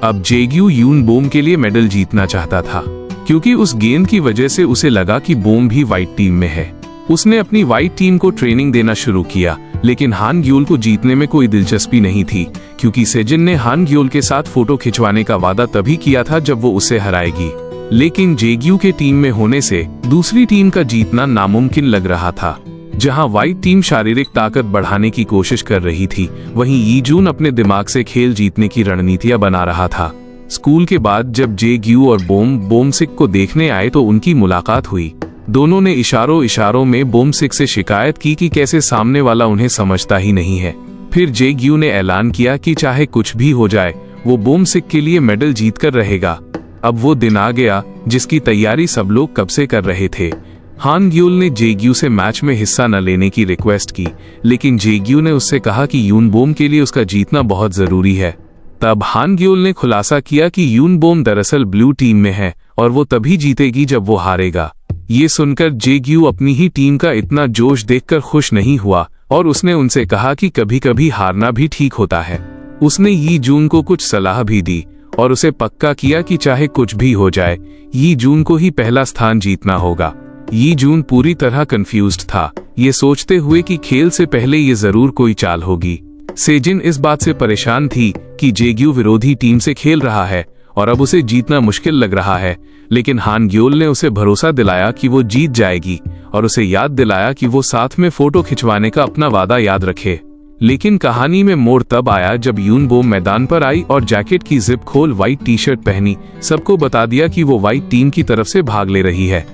अब जेग्यू यून बोम के लिए मेडल जीतना चाहता था, क्योंकि उस गेंद की वजह से उसे लगा कि बोम भी व्हाइट टीम में है। उसने अपनी व्हाइट टीम को ट्रेनिंग देना शुरू किया, लेकिन हान ग्योल को जीतने में कोई दिलचस्पी नहीं थी, क्योंकि सेजिन ने हान ग्योल के साथ फोटो खिंचवाने का वादा तभी किया था जब वो उसे हराएगी। लेकिन जेग्यू के टीम में होने से दूसरी टीम का जीतना नामुमकिन लग रहा था। जहां व्हाइट टीम शारीरिक ताकत बढ़ाने की कोशिश कर रही थी, वहीं यी जून अपने दिमाग से खेल जीतने की रणनीतियां बना रहा था। स्कूल के बाद जब जेग्यू और बोमसिक को देखने आए तो उनकी मुलाकात हुई। दोनों ने इशारों में बोमसिक से शिकायत की कि कैसे सामने वाला उन्हें समझता ही नहीं है। फिर जेग्यू ने ऐलान किया कि चाहे कुछ भी हो जाए वो बोमसिक के लिए मेडल जीत कर रहेगा। अब वो दिन आ गया जिसकी तैयारी सब लोग कब से कर रहे थे। हान ग्योल ने जेग्यू से मैच में हिस्सा न लेने की रिक्वेस्ट की, लेकिन जेग्यू ने उससे कहा कि यून बोम के लिए उसका जीतना बहुत जरूरी है। तब हान ग्योल ने खुलासा किया कि यून बोम दरअसल ब्लू टीम में है और वो तभी जीतेगी जब वो हारेगा। ये सुनकर जेग्यू अपनी ही टीम का इतना जोश देखकर खुश नहीं हुआ और उसने उनसे कहा कि कभी कभी हारना भी ठीक होता है। उसने यी जून को कुछ सलाह भी दी और उसे पक्का किया कि चाहे कुछ भी हो जाए यी जून को ही पहला स्थान जीतना होगा। यी जून पूरी तरह कंफ्यूज्ड था, ये सोचते हुए कि खेल से पहले ये जरूर कोई चाल होगी। सेजिन इस बात से परेशान थी कि जेग्यू विरोधी टीम से खेल रहा है और अब उसे जीतना मुश्किल लग रहा है, लेकिन हान ग्योल ने उसे भरोसा दिलाया कि वो जीत जाएगी और उसे याद दिलाया कि वो साथ में फोटो खिंचवाने का अपना वादा याद रखे। लेकिन कहानी में मोड़ तब आया जब यून बोम मैदान पर आई और जैकेट की जिप खोल व्हाइट टी शर्ट पहनी सबको बता दिया कि वो व्हाइट टीम की तरफ से भाग ले रही है।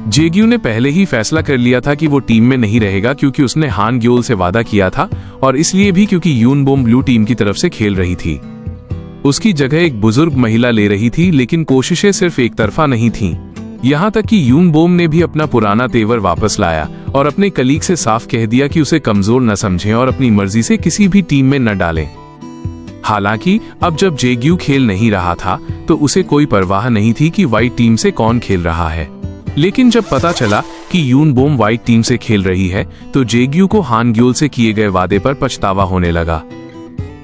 जेग्यू ने पहले ही फैसला कर लिया था कि वो टीम में नहीं रहेगा, क्योंकि उसने हान ग्योल से वादा किया था और इसलिए भी क्योंकि यून बोम ब्लू टीम की तरफ से खेल रही थी। उसकी जगह एक बुजुर्ग महिला ले रही थी, लेकिन कोशिशें सिर्फ एक तरफा नहीं थीं। यहाँ तक कि यून बोम ने भी अपना पुराना तेवर वापस लाया और अपने कलीग से साफ कह दिया कि उसे कमजोर न समझें और अपनी मर्जी से किसी भी टीम में न डालें। हालांकि अब जब जेग्यू खेल नहीं रहा था तो उसे कोई परवाह नहीं थी कि व्हाइट टीम से कौन खेल रहा है। लेकिन जब पता चला कि यून बोम व्हाइट टीम से खेल रही है तो जेग्यू को हान ग्योल से किए गए वादे पर पछतावा होने लगा।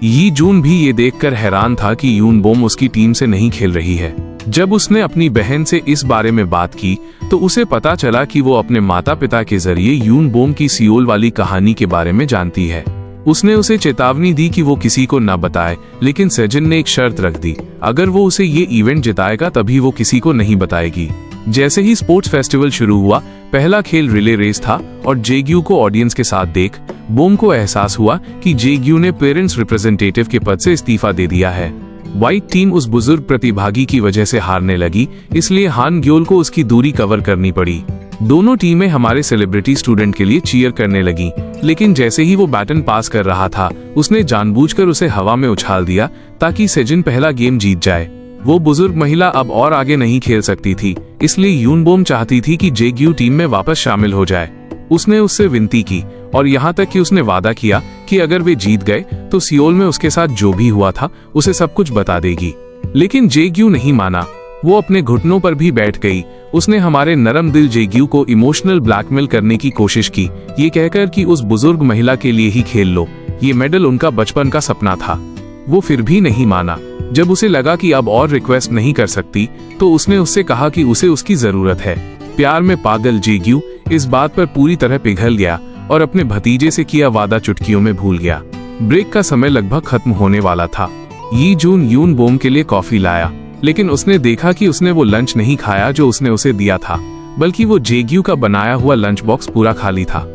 यी जून भी ये देखकर हैरान था कि यून बोम उसकी टीम से नहीं खेल रही है। जब उसने अपनी बहन से इस बारे में बात की तो उसे पता चला कि वो अपने माता पिता के जरिए यून बोम की सियोल वाली कहानी के बारे में जानती है। उसने उसे चेतावनी दी कि वो किसी को न बताए, लेकिन सेजिन ने एक शर्त रख दी, अगर वो उसे ये इवेंट जिताएगा तभी वो किसी को नहीं बताएगी। जैसे ही स्पोर्ट्स फेस्टिवल शुरू हुआ, पहला खेल रिले रेस था और जेग्यू को ऑडियंस के साथ देख बोम को एहसास हुआ कि जेग्यू ने पेरेंट्स रिप्रेजेंटेटिव के पद से इस्तीफा दे दिया है। व्हाइट टीम उस बुजुर्ग प्रतिभागी की वजह से हारने लगी, इसलिए हान ग्योल को उसकी दूरी कवर करनी पड़ी। दोनों टीमें हमारे सेलिब्रिटी स्टूडेंट के लिए चीयर करने लगी, लेकिन जैसे ही वो बैटन पास कर रहा था उसने जानबूझकर उसे हवा में उछाल दिया ताकि सेजिन पहला गेम जीत जाए। वो बुजुर्ग महिला अब और आगे नहीं खेल सकती थी, इसलिए यून बोम चाहती थी कि जेग्यू टीम में वापस शामिल हो जाए। उसने उससे विनती की और यहाँ तक कि उसने वादा किया कि अगर वे जीत गए तो सियोल में उसके साथ जो भी हुआ था उसे सब कुछ बता देगी। लेकिन जेग्यू नहीं माना, वो अपने घुटनों पर भी बैठ गई। उसने हमारे नरम दिल जेग्यू को इमोशनल ब्लैकमेल करने की कोशिश की, ये कहकर कि उस बुजुर्ग महिला के लिए ही खेल लो, ये मेडल उनका बचपन का सपना था। वो फिर भी नहीं माना। जब उसे लगा कि अब और रिक्वेस्ट नहीं कर सकती तो उसने उससे कहा कि उसे उसकी जरूरत है। प्यार में पागल जेग्यू इस बात पर पूरी तरह पिघल गया और अपने भतीजे से किया वादा चुटकियों में भूल गया। ब्रेक का समय लगभग खत्म होने वाला था। यी जून यून बोम के लिए कॉफी लाया, लेकिन उसने देखा कि उसने वो लंच नहीं खाया जो उसने उसे दिया था, बल्कि वो जेग्यू का बनाया हुआ लंच बॉक्स पूरा खाली था।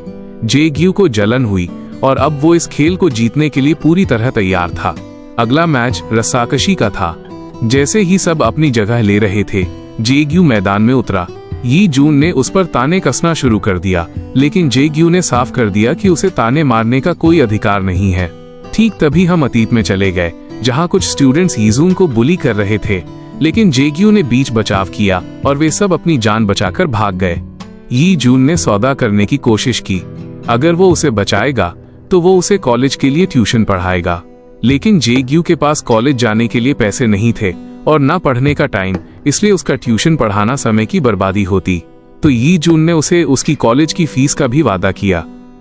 जेग्यू को जलन हुई और अब वो इस खेल को जीतने के लिए पूरी तरह तैयार था। अगला मैच रस्साकशी का था। जैसे ही सब अपनी जगह ले रहे थे, जेग्यू मैदान में उतरा। यी जून ने उस पर ताने कसना शुरू कर दिया, लेकिन जेग्यू ने साफ कर दिया कि उसे ताने मारने का कोई अधिकार नहीं है। ठीक तभी हम अतीत में चले गए, जहां कुछ स्टूडेंट्स यीजून को बुली कर रहे थे, लेकिन जेग्यू ने बीच बचाव किया और वे सब अपनी जान बचाकर भाग गए। यी जून ने सौदा करने की कोशिश की, अगर वो उसे बचाएगा तो वो उसे कॉलेज के लिए ट्यूशन पढ़ाएगा। लेकिन जेग्यू के पास कॉलेज जाने के लिए पैसे नहीं थे और ना पढ़ने का टाइम, इसलिए उसका ट्यूशन पढ़ाना समय की बर्बादी होती। तो यी जून ने उसे उसकी कॉलेज की फीस का भी वादा किया।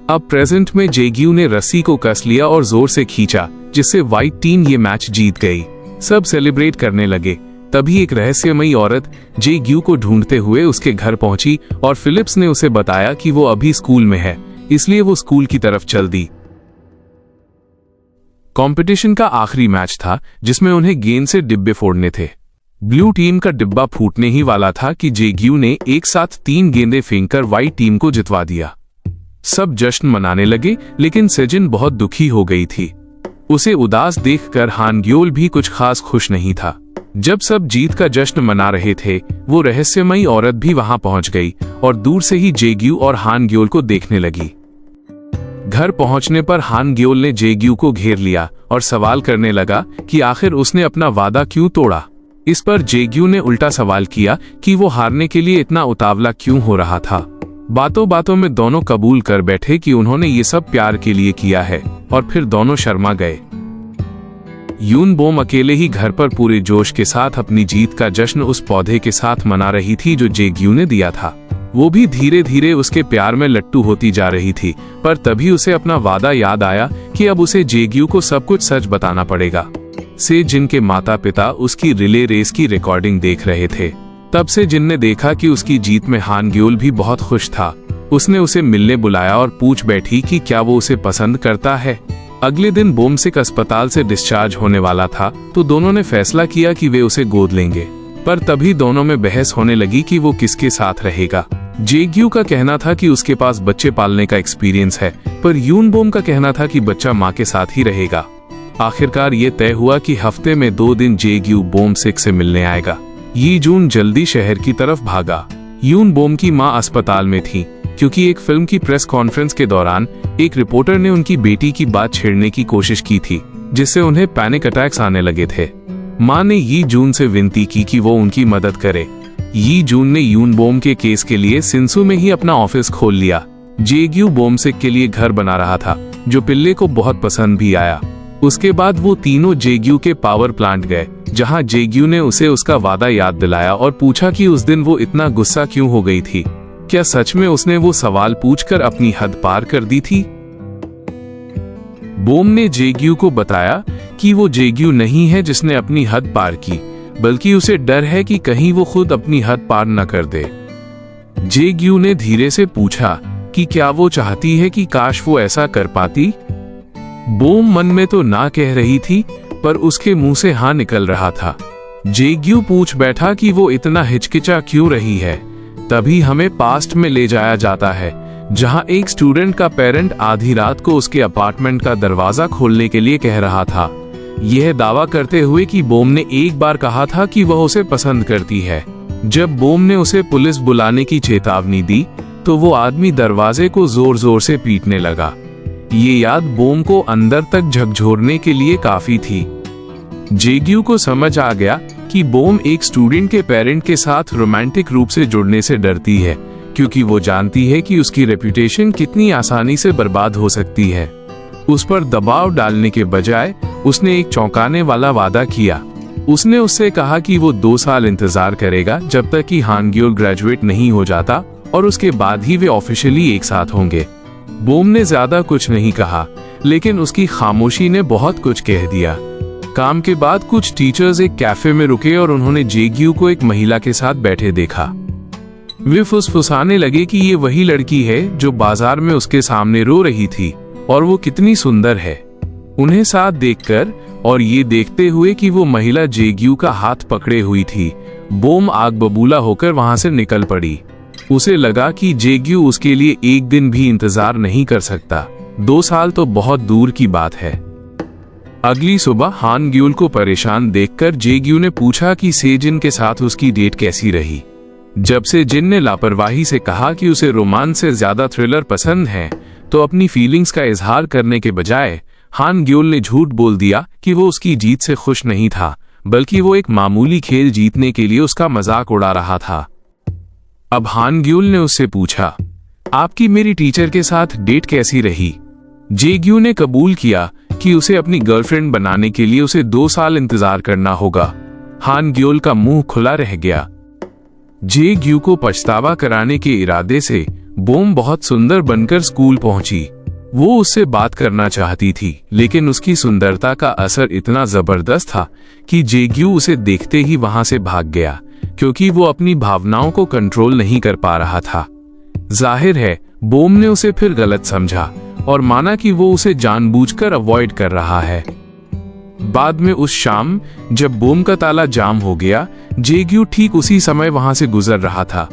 अब प्रेजेंट में जेग्यू ने रस्सी को कस लिया और जोर से खींचा, जिससे व्हाइट टीम ये मैच जीत गई। सब सेलिब्रेट करने लगे। तभी एक रहस्यमयी औरत जेग्यू को ढूंढते हुए उसके घर पहुंची और फिलिप्स ने उसे बताया कि वो अभी स्कूल में है, इसलिए वो स्कूल की तरफ चल दी। कंपटीशन का आखिरी मैच था जिसमें उन्हें गेंद से डिब्बे फोड़ने थे। ब्लू टीम का डिब्बा फूटने ही वाला था कि जेग्यू ने एक साथ 3 गेंदें फेंककर व्हाइट टीम को जितवा दिया। सब जश्न मनाने लगे, लेकिन सेजिन बहुत दुखी हो गई थी। उसे उदास देखकर हान ग्योल भी कुछ खास खुश नहीं था। जब सब जीत का जश्न मना रहे थे, वो रहस्यमयी औरत भी वहां पहुंच गई और दूर से ही जेग्यू और हान ग्योल को देखने लगी। घर पहुंचने पर हान ग्योल ने जेग्यू को घेर लिया और सवाल करने लगा कि आखिर उसने अपना वादा क्यों तोड़ा। इस पर जेग्यू ने उल्टा सवाल किया कि वो हारने के लिए इतना उतावला क्यों हो रहा था। बातों बातों में दोनों कबूल कर बैठे कि उन्होंने ये सब प्यार के लिए किया है और फिर दोनों शर्मा गए। यून बोम अकेले ही घर पर पूरे जोश के साथ अपनी जीत का जश्न उस पौधे के साथ मना रही थी जो जेग्यू ने दिया था। वो भी धीरे धीरे उसके प्यार में लट्टू होती जा रही थी, पर तभी उसे अपना वादा याद आया कि अब उसे जेग्यू को सब कुछ सच बताना पड़ेगा। से जिनके माता पिता उसकी रिले रेस की रिकॉर्डिंग देख रहे थे। तब से जिन ने देखा कि उसकी जीत में हान ग्योल भी बहुत खुश था। उसने उसे मिलने बुलाया और पूछ बैठी कि क्या वो उसे पसंद करता है। अगले दिन बोमसिक अस्पताल से डिस्चार्ज होने वाला था, तो दोनों ने फैसला किया कि वे उसे गोद लेंगे। पर तभी दोनों में बहस होने लगी कि वो किसके साथ रहेगा। जेग्यू का कहना था कि उसके पास बच्चे पालने का एक्सपीरियंस है, पर यून बोम का कहना था कि बच्चा माँ के साथ ही रहेगा। आखिरकार ये तय हुआ कि हफ्ते में 2 दिन जेग्यू बोमसिक से मिलने आएगा। यी जून जल्दी शहर की तरफ भागा। यून बोम की माँ अस्पताल में थी, क्योंकि एक फिल्म की प्रेस कॉन्फ्रेंस के दौरान एक रिपोर्टर ने उनकी बेटी की बात छेड़ने की कोशिश की थी, जिससे उन्हें पैनिक अटैक्स आने लगे थे। माँ ने यी जून से विनती की कि वो उनकी मदद करे। यी जून ने यून बोम के केस के लिए सिंसू में ही अपना ऑफिस खोल लिया। जेग्यू बोमसिक के लिए घर बना रहा था, जो पिल्ले को बहुत पसंद भी आया। उसके बाद वो तीनों जेग्यू के पावर प्लांट गए, जहां जेग्यू ने उसे उसका वादा याद दिलाया और पूछा कि उस दिन वो इतना गुस्सा क्यों हो गई थी। क्या सच में उसने वो सवाल पूछकर अपनी हद पार कर दी थी? बोम ने जेग्यू को बताया कि वो जेग्यू नहीं है जिसने अपनी हद पार की, बल्कि उसे डर है कि कहीं वो खुद अपनी हद पार न कर दे। जेग्यू ने धीरे से पूछा कि क्या वो चाहती है कि काश वो ऐसा कर पाती। बोम मन में तो ना कह रही थी, पर उसके मुंह से हाँ निकल रहा था। जेग्यू पूछ बैठा कि वो इतना हिचकिचा क्यों रही है। तभी हमें पास्ट में ले जाया जाता है, जहां एक स्टूडेंट का पेरेंट आधी रात को उसके अपार्टमेंट का दरवाजा खोलने के लिए कह रहा था, यह दावा करते हुए कि बोम ने एक बार कहा था कि वह उसे पसंद करती है। जब बोम ने उसे पुलिस बुलाने की चेतावनी दी, तो वो आदमी दरवाजे को जोर जोर से पीटने लगा। ये याद बोम को अंदर तक झकझोरने के लिए काफी थी। जेग्यू को समझ आ गया कि बोम एक स्टूडेंट के पेरेंट के साथ रोमांटिक रूप से जुड़ने से डरती है, क्योंकि वो जानती है कि उसकी रेपुटेशन कितनी आसानी से बर्बाद हो सकती है। उस पर दबाव डालने के बजाय उसने एक चौंकाने वाला वादा किया। उसने उससे कहा कि वो 2 साल इंतजार करेगा, जब तक कि हान ग्योल ग्रेजुएट नहीं हो जाता, और उसके बाद ही वे ऑफिशियली एक साथ होंगे। बोम ने ज्यादा कुछ नहीं कहा, लेकिन उसकी खामोशी ने बहुत कुछ कह दिया। काम के बाद कुछ टीचर्स एक कैफे में रुके और उन्होंने जेग्यू को एक महिला के साथ बैठे देखा। वे फुसफुसाने लगे कि ये वही लड़की है जो बाजार में उसके सामने रो रही थी, और वो कितनी सुंदर है। उन्हें साथ देखकर और ये देखते हुए कि वो महिला जेग्यू का हाथ पकड़े हुई थी, बोम आग बबूला होकर वहां से निकल पड़ी। उसे लगा कि जेग्यू उसके लिए एक दिन भी इंतजार नहीं कर सकता। 2 साल तो बहुत दूर की बात है। अगली सुबह हान ग्योल को परेशान देखकर जेग्यू ने पूछा कि सेजिन के साथ उसकी डेट कैसी रही। जब से जिन ने लापरवाही से कहा कि उसे रोमांस से ज्यादा थ्रिलर पसंद है, तो अपनी फीलिंग्स का इजहार करने के बजाय हान ग्योल ने झूठ बोल दिया कि वो उसकी जीत से खुश नहीं था, बल्कि वो एक मामूली खेल जीतने के लिए उसका मजाक उड़ा रहा था। अब हान ग्योल ने उससे पूछा, आपकी मेरी टीचर के साथ डेट कैसी रही? जेग्यू ने कबूल किया कि उसे अपनी गर्लफ्रेंड बनाने के लिए उसे 2 साल इंतजार करना होगा। हान ग्योल का मुंह खुला रह गया। जेग्यू को पछतावा कराने के इरादे से बोम बहुत सुंदर बनकर स्कूल पहुंची। वो उससे बात करना चाहती थी, लेकिन उसकी सुंदरता का असर इतना जबरदस्त था कि जेग्यू उसे देखते ही वहां से भाग गया, क्योंकि वो अपनी भावनाओं को कंट्रोल नहीं कर पा रहा था। जाहिर है बोम ने उसे फिर गलत समझा और माना कि वो उसे जानबूझकर अवॉइड कर रहा है। बाद में उस शाम जब बोम का ताला जाम हो गया, जेग्यू ठीक उसी समय वहां से गुजर रहा था।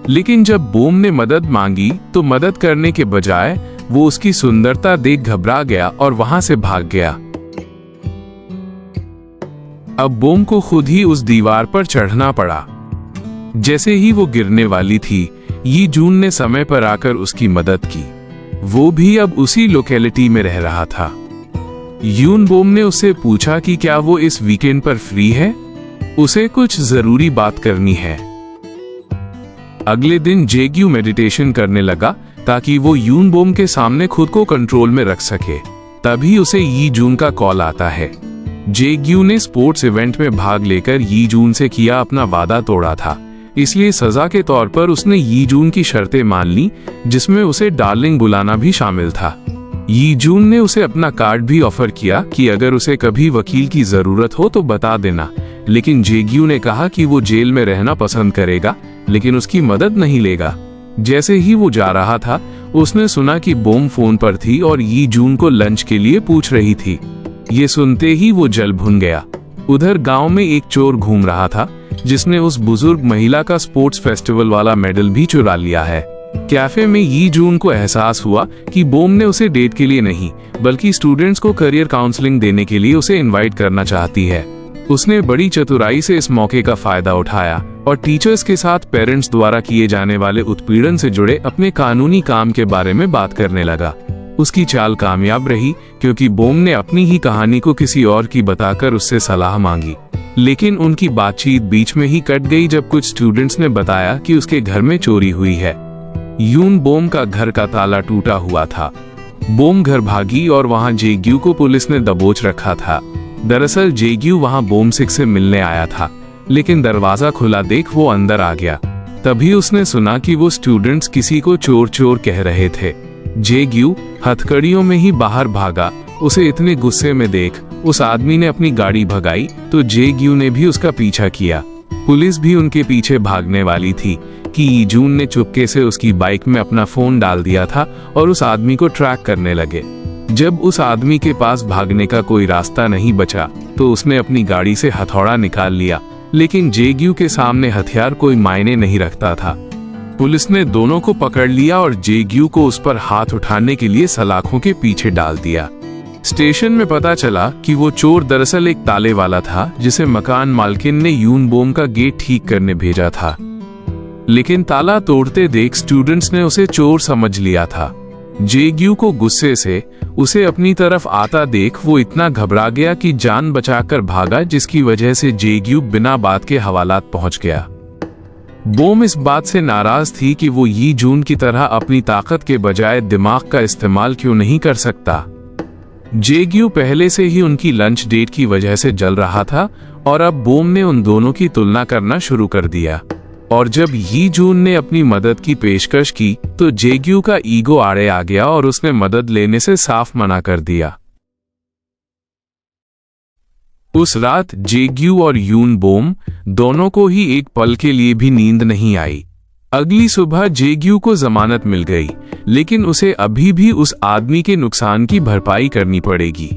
लेकिन जब बोम ने मदद मांगी तो मदद करने के बजाय वो उसकी सुंदरता देख घबरा गया और वहां से भाग गया। अब बोम को खुद ही उस दीवार पर चढ़ना पड़ा। जैसे ही वो गिरने वाली थी, यी जून ने समय पर आकर उसकी मदद की। वो भी अब उसी लोकेलिटी में रह रहा था। यून बोम ने उससे पूछा कि क्या वो इस वीकेंड पर फ्री है, उसे कुछ जरूरी बात करनी है। अगले दिन जेग्यू मेडिटेशन करने लगा ताकि वो यून बोम के सामने खुद को कंट्रोल में रख सके। तभी उसे यी जून का कॉल आता है। जेग्यू ने स्पोर्ट्स इवेंट में भाग लेकर यी जून से किया अपना वादा तोड़ा था, इसलिए सजा के तौर पर उसने यी जून की शर्तें मान ली, जिसमें उसे डार्लिंग बुलाना भी शामिल था। यी जून ने उसे अपना कार्ड भी ऑफर किया कि अगर उसे कभी वकील की जरूरत हो तो बता देना, लेकिन जेग्यू ने कहा कि वो जेल में रहना पसंद करेगा, लेकिन उसकी मदद नहीं लेगा। जैसे ही वो जा रहा था, उसने सुना कि बोम फोन पर थी और यी जून को लंच के लिए पूछ रही थी। ये सुनते ही वो जल भुन गया। उधर गांव में एक चोर घूम रहा था, जिसने उस बुजुर्ग महिला का स्पोर्ट्स फेस्टिवल वाला मेडल भी चुरा लिया है। कैफे में यी जून को एहसास हुआ कि बोम ने उसे डेट के लिए नहीं, बल्कि स्टूडेंट्स को करियर काउंसलिंग देने के लिए उसे इनवाइट करना चाहती है। उसने बड़ी चतुराई से इस मौके का फायदा उठाया और टीचर्स के साथ पेरेंट्स द्वारा किए जाने वाले उत्पीड़न से जुड़े अपने कानूनी काम के बारे में बात करने लगा। उसकी चाल कामयाब रही, क्योंकि बोम ने अपनी ही कहानी को किसी और की बताकर उससे सलाह मांगी। लेकिन उनकी बातचीत बीच में ही कट गई जब कुछ स्टूडेंट्स ने बताया कि उसके घर में चोरी हुई है। यून बोम का घर का ताला टूटा हुआ था। बोम घर भागी और वहां जेग्यू को पुलिस ने दबोच रखा था। दरअसल जेग्यू वहां बोम सिक से मिलने आया था, लेकिन दरवाजा खुला देख वो अंदर आ गया। तभी उसने सुना कि वो स्टूडेंट्स किसी को चोर चोर कह रहे थे। जेग्यू हथकड़ियों में ही बाहर भागा। उसे इतने गुस्से में देख उस आदमी ने अपनी गाड़ी भगाई तो जेग्यू ने भी उसका पीछा किया। पुलिस भी उनके पीछे भागने वाली थी कि यी जून ने चुपके से उसकी बाइक में अपना फोन डाल दिया था और उस आदमी को ट्रैक करने लगे। जब उस आदमी के पास भागने का कोई रास्ता नहीं बचा तो उसने अपनी गाड़ी से हथौड़ा निकाल लिया, लेकिन जेग्यू के सामने हथियार कोई मायने नहीं रखता था। पुलिस ने दोनों को पकड़ लिया और जेग्यू को उस पर हाथ उठाने के लिए सलाखों के पीछे डाल दिया। स्टेशन में पता चला कि वो चोर दरअसल एक ताले वाला था, जिसे मकान मालकिन ने यून बोम का गेट ठीक करने भेजा था। लेकिन ताला तोड़ते देख स्टूडेंट्स ने उसे चोर समझ लिया था। जेग्यू को गुस्से से उसे अपनी तरफ आता देख वो इतना घबरा गया कि जान बचाकर भागा, जिसकी वजह से जेग्यू बिना बात के हवालात पहुंच गया। बोम इस बात से नाराज थी कि वो यी जून की तरह अपनी ताकत के बजाय दिमाग का इस्तेमाल क्यों नहीं कर सकता। जेग्यू पहले से ही उनकी लंच डेट की वजह से जल रहा था और अब बोम ने उन दोनों की तुलना करना शुरू कर दिया। और जब यी जून ने अपनी मदद की पेशकश की तो जेग्यू का ईगो आड़े आ गया और उसने मदद लेने से साफ मना कर दिया। उस रात जेग्यू और यून बोम दोनों को ही एक पल के लिए भी नींद नहीं आई। अगली सुबह जेग्यू को जमानत मिल गई, लेकिन उसे अभी भी उस आदमी के नुकसान की भरपाई करनी पड़ेगी।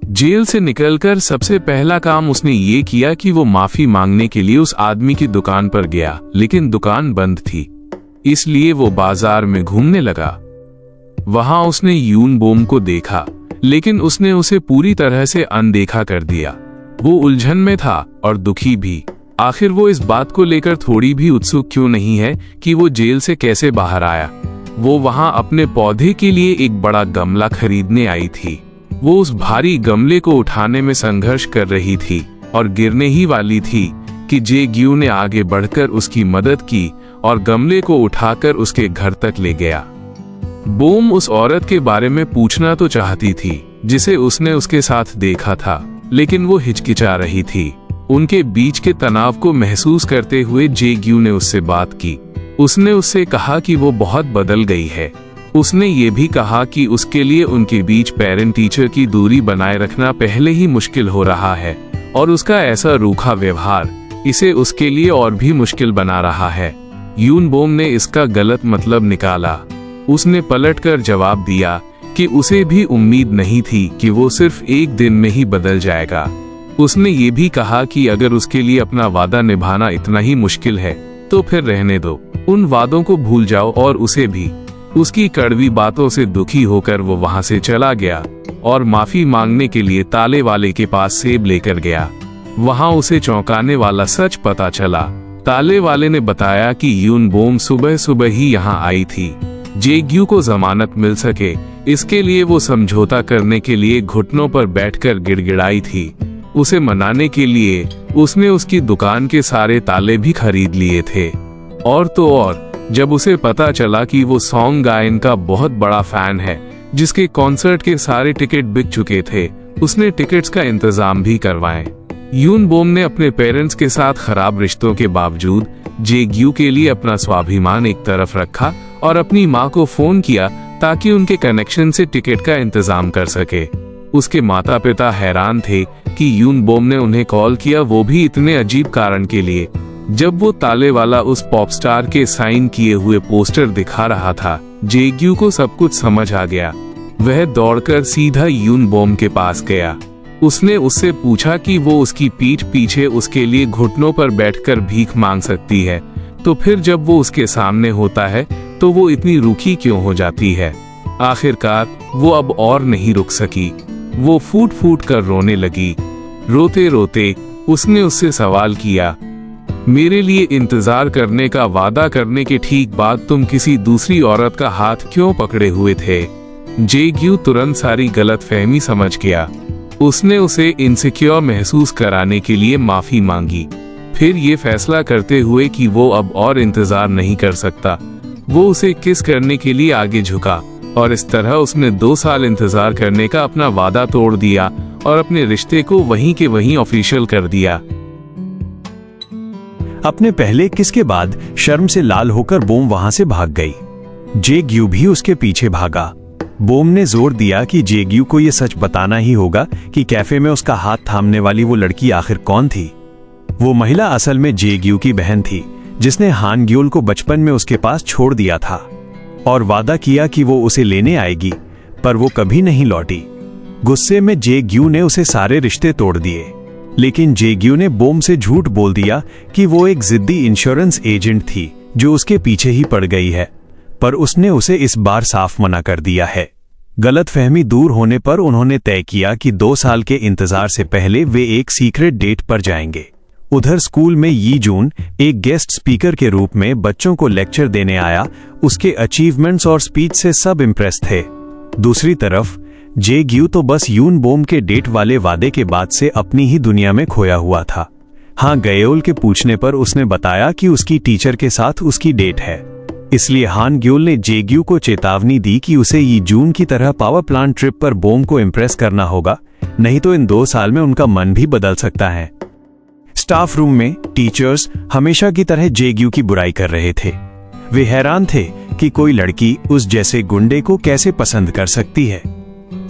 जेल से निकलकर सबसे पहला काम उसने ये किया कि वो माफी मांगने के लिए उस आदमी की दुकान पर गया, लेकिन दुकान बंद थी, इसलिए वो बाजार में घूमने लगा। वहां उसने यून बोम को देखा, लेकिन उसने उसे पूरी तरह से अनदेखा कर दिया। वो उलझन में था और दुखी भी। आखिर वो इस बात को लेकर थोड़ी भी उत्सुक क्यों नहीं है कि वो जेल से कैसे बाहर आया। वो वहां अपने पौधे के लिए एक बड़ा गमला खरीदने आई थी। वो उस भारी गमले को उठाने में संघर्ष कर रही थी और गिरने ही वाली थी कि जेग्यू ने आगे बढ़कर उसकी मदद की और गमले को उठाकर उसके घर तक ले गया। बोम उस औरत के बारे में पूछना तो चाहती थी जिसे उसने उसके साथ देखा था, लेकिन वो हिचकिचा रही थी। उनके बीच के तनाव को महसूस करते हुए जेग्यू ने उससे बात की। उसने उससे कहा कि वो बहुत बदल गई है। उसने ये भी कहा कि उसके लिए उनके बीच पेरेंट टीचर की दूरी बनाए रखना पहले ही मुश्किल हो रहा है और उसका ऐसा रूखा व्यवहार इसे उसके लिए और भी मुश्किल बना रहा है। यून बोम ने इसका गलत मतलब निकाला। उसने पलटकर जवाब दिया कि उसे भी उम्मीद नहीं थी कि वो सिर्फ एक दिन में ही बदल जाएगा। उसने ये भी कहा कि अगर उसके लिए अपना वादा निभाना इतना ही मुश्किल है तो फिर रहने दो, उन वादों को भूल जाओ और उसे भी। उसकी कड़वी बातों से दुखी होकर वो वहां से चला गया और माफी मांगने के लिए ताले वाले के पास सेब लेकर गया। वहां उसे चौंकाने वाला सच पता चला। ताले वाले ने बताया कि यून बोम सुबह सुबह ही यहाँ आई थी। जेग्यू को जमानत मिल सके इसके लिए वो समझौता करने के लिए घुटनों पर बैठकर गिड़गिड़ाई थी। उसे मनाने के लिए उसने उसकी दुकान के सारे ताले भी खरीद लिए थे। और तो और जब उसे पता चला कि वो सॉन्ग गायन का बहुत बड़ा फैन है जिसके कॉन्सर्ट के सारे टिकट बिक चुके थे, उसने टिकट्स का इंतजाम भी करवाए। यून बोम ने अपने पेरेंट्स के साथ खराब रिश्तों के बावजूद जेग्यू के लिए अपना स्वाभिमान एक तरफ रखा और अपनी माँ को फोन किया ताकि उनके कनेक्शन से टिकट का इंतजाम कर सके। उसके माता पिता हैरान थे कि यून बोम ने उन्हें कॉल किया, वो भी इतने अजीब कारण के लिए। जब वो ताले वाला उस पॉप स्टार के साइन किए हुए पोस्टर दिखा रहा था, जेग्यू को सब कुछ समझ आ गया। वह दौड़कर सीधा यून बोम के पास गया। उसने उससे पूछा कि वो उसकी पीठ पीछे उसके लिए घुटनों पर बैठकर भीख मांग सकती है, तो फिर जब वो उसके सामने होता है तो वो इतनी रूखी क्यों हो जाती है। आखिरकार वो अब और नहीं रुक सकी। वो फूट फूट कर रोने लगी। रोते रोते उसने उससे सवाल किया, मेरे लिए इंतजार करने का वादा करने के ठीक बाद तुम किसी दूसरी औरत का हाथ क्यों पकड़े हुए थे? जेग्यू तुरंत सारी गलतफहमी समझ गया। उसने उसे इनसिक्योर महसूस कराने के लिए माफी मांगी। फिर ये फैसला करते हुए कि वो अब और इंतजार नहीं कर सकता, वो उसे किस करने के लिए आगे झुका और इस तरह उसने 2 साल इंतजार करने का अपना वादा तोड़ दिया और अपने रिश्ते को वहीं के वहीं ऑफिशियल कर दिया। अपने पहले किस के बाद शर्म से लाल होकर बोम वहां से भाग गई। जेग्यू भी उसके पीछे भागा। बोम ने जोर दिया कि जेग्यू को यह सच बताना ही होगा कि कैफे में उसका हाथ थामने वाली वो लड़की आखिर कौन थी। वो महिला असल में जेग्यू की बहन थी, जिसने हान ग्योल को बचपन में उसके पास छोड़ दिया था और वादा किया कि वो उसे लेने आएगी, पर वो कभी नहीं लौटी। गुस्से में जेग्यू ने उसे सारे रिश्ते तोड़ दिए, लेकिन जेग्यू ने बोम से झूठ बोल दिया कि वो एक जिद्दी इंश्योरेंस एजेंट थी जो उसके पीछे ही पड़ गई है, पर उसने उसे इस बार साफ मना कर दिया है। गलतफहमी दूर होने पर उन्होंने तय किया कि 2 साल के इंतजार से पहले वे एक सीक्रेट डेट पर जाएंगे। उधर स्कूल में यी जून एक गेस्ट स्पीकर के रूप में बच्चों को लेक्चर देने आया। उसके अचीवमेंट्स और स्पीच से सब इम्प्रेस थे। दूसरी तरफ जेग्यू तो बस यून बोम के डेट वाले वादे के बाद से अपनी ही दुनिया में खोया हुआ था। हाँ, गयोल के पूछने पर उसने बताया कि उसकी टीचर के साथ उसकी डेट है, इसलिए हान ग्योल ने जेग्यू को चेतावनी दी कि उसे यी जून की तरह पावर प्लांट ट्रिप पर बोम को इम्प्रेस करना होगा, नहीं तो इन 2 साल में उनका मन भी बदल सकता है। स्टाफ रूम में टीचर्स हमेशा की तरह जेग्यू की बुराई कर रहे थे। वे हैरान थे कि कोई लड़की उस जैसे गुंडे को कैसे पसंद कर सकती है।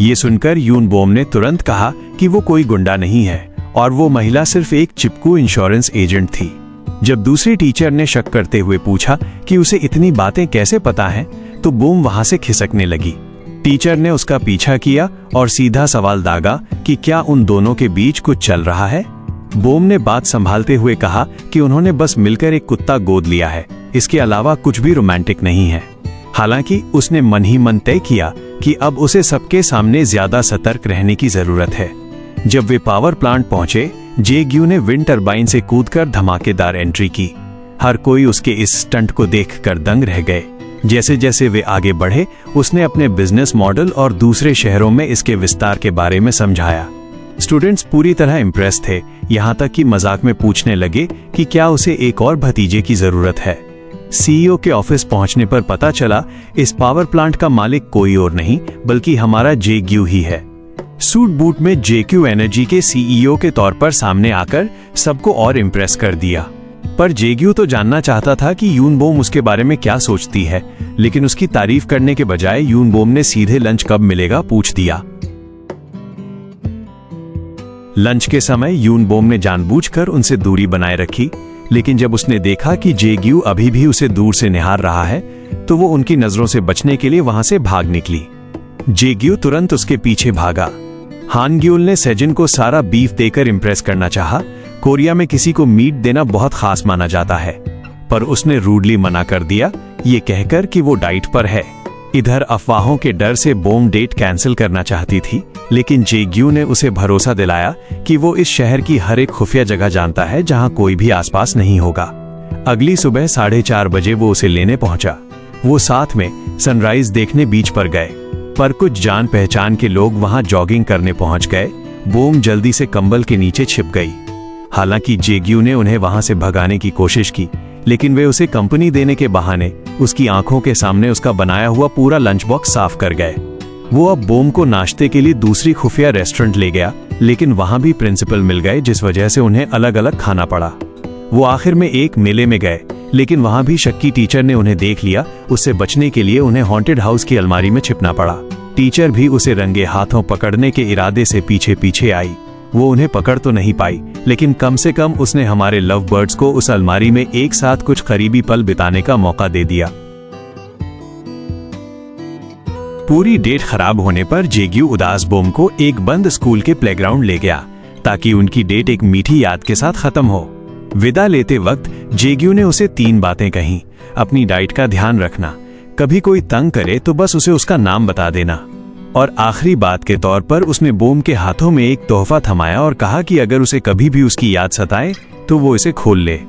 ये सुनकर यून बोम ने तुरंत कहा कि वो कोई गुंडा नहीं है और वो महिला सिर्फ एक चिपकू इंश्योरेंस एजेंट थी। जब दूसरी टीचर ने शक करते हुए पूछा कि उसे इतनी बातें कैसे पता हैं, तो बोम वहां से खिसकने लगी। टीचर ने उसका पीछा किया और सीधा सवाल दागा कि क्या उन दोनों के बीच कुछ चल रहा है। बोम ने बात संभालते हुए कहा कि उन्होंने बस मिलकर एक कुत्ता गोद लिया है, इसके अलावा कुछ भी रोमांटिक नहीं है। हालांकि उसने मन ही मन तय किया कि अब उसे सबके सामने ज्यादा सतर्क रहने की जरूरत है। जब वे पावर प्लांट पहुंचे, जेग्यू ने विंड टरबाइन से कूदकर धमाकेदार एंट्री की। हर कोई उसके इस स्टंट को देखकर दंग रह गए। जैसे जैसे वे आगे बढ़े, उसने अपने बिजनेस मॉडल और दूसरे शहरों में इसके विस्तार के बारे में समझाया। स्टूडेंट्स पूरी तरह इम्प्रेस थे, यहाँ तक कि मजाक में पूछने लगे कि क्या उसे एक और भतीजे की जरूरत है। सीईओ के ऑफिस पहुंचने पर पता चला इस पावर प्लांट का मालिक कोई और नहीं बल्कि हमारा जेग्यू ही है। सूट बूट में जेक्यू एनर्जी के सीईओ के तौर पर सामने आकर सबको और इम्प्रेस कर दिया। पर जेग्यू तो जानना चाहता था कि यून बोम उसके बारे में क्या सोचती है, लेकिन उसकी तारीफ करने के बजाय यून बोम ने सीधे लंच कब मिलेगा पूछ दिया। लंच के समय यून बोम ने जानबूझकर उनसे दूरी बनाए रखी, लेकिन जब उसने देखा कि जेग्यू अभी भी उसे दूर से निहार रहा है, तो वो उनकी नजरों से बचने के लिए वहां से भाग निकली। जेग्यू तुरंत उसके पीछे भागा। हान ग्योल ने सेजिन को सारा बीफ देकर इम्प्रेस करना चाहा। कोरिया में किसी को मीट देना बहुत खास माना जाता है, पर उसने रूडली मना कर दिया, ये कहकर कि वो डाइट पर है। इधर अफवाहों के डर से बोम डेट कैंसिल करना चाहती थी, लेकिन जेग्यू ने उसे भरोसा दिलाया कि वो इस शहर की हर एक खुफिया जगह जानता है जहां कोई भी आसपास नहीं होगा। अगली सुबह 4:30 बजे वो उसे लेने पहुंचा। वो साथ में सनराइज देखने बीच पर गए, पर कुछ जान पहचान के लोग वहां जॉगिंग करने पहुंच गए। बोम जल्दी से कंबल के नीचे छिप गई। हालांकि जेग्यू ने उन्हें वहां से भगाने की कोशिश की, लेकिन वे उसे कंपनी देने के बहाने उसकी आंखों के सामने उसका बनाया हुआ पूरा लंच बॉक्स साफ कर गए। वो अब बोम को नाश्ते के लिए दूसरी खुफिया रेस्टोरेंट ले गया, लेकिन वहां भी प्रिंसिपल मिल गए, जिस वजह से उन्हें अलग अलग खाना पड़ा। वो आखिर में एक मेले में गए, लेकिन वहां भी शक्की टीचर ने उन्हें देख लिया। उससे बचने के लिए उन्हें हॉन्टेड हाउस की अलमारी में छिपना पड़ा। टीचर भी उसे रंगे हाथों पकड़ने के इरादे से पीछे पीछे आई। वो उन्हें पकड़ तो नहीं पाई, लेकिन कम से कम उसने हमारे लव बर्ड्स को उस अलमारी में एक साथ कुछ करीबी पल बिताने का मौका दे दिया। पूरी डेट खराब होने पर जेग्यू उदास बोम को एक बंद स्कूल के प्लेग्राउंड ले गया ताकि उनकी डेट एक मीठी याद के साथ खत्म हो। विदा लेते वक्त जेग्यू ने उसे 3 बातें कहीं। अपनी डाइट का ध्यान रखना, कभी कोई तंग करे तो बस उसे उसका नाम बता देना, और आखिरी बात के तौर पर उसने बोम के हाथों में एक तोहफा थमाया और कहा कि अगर उसे कभी भी उसकी याद सताए तो वो इसे खोल ले।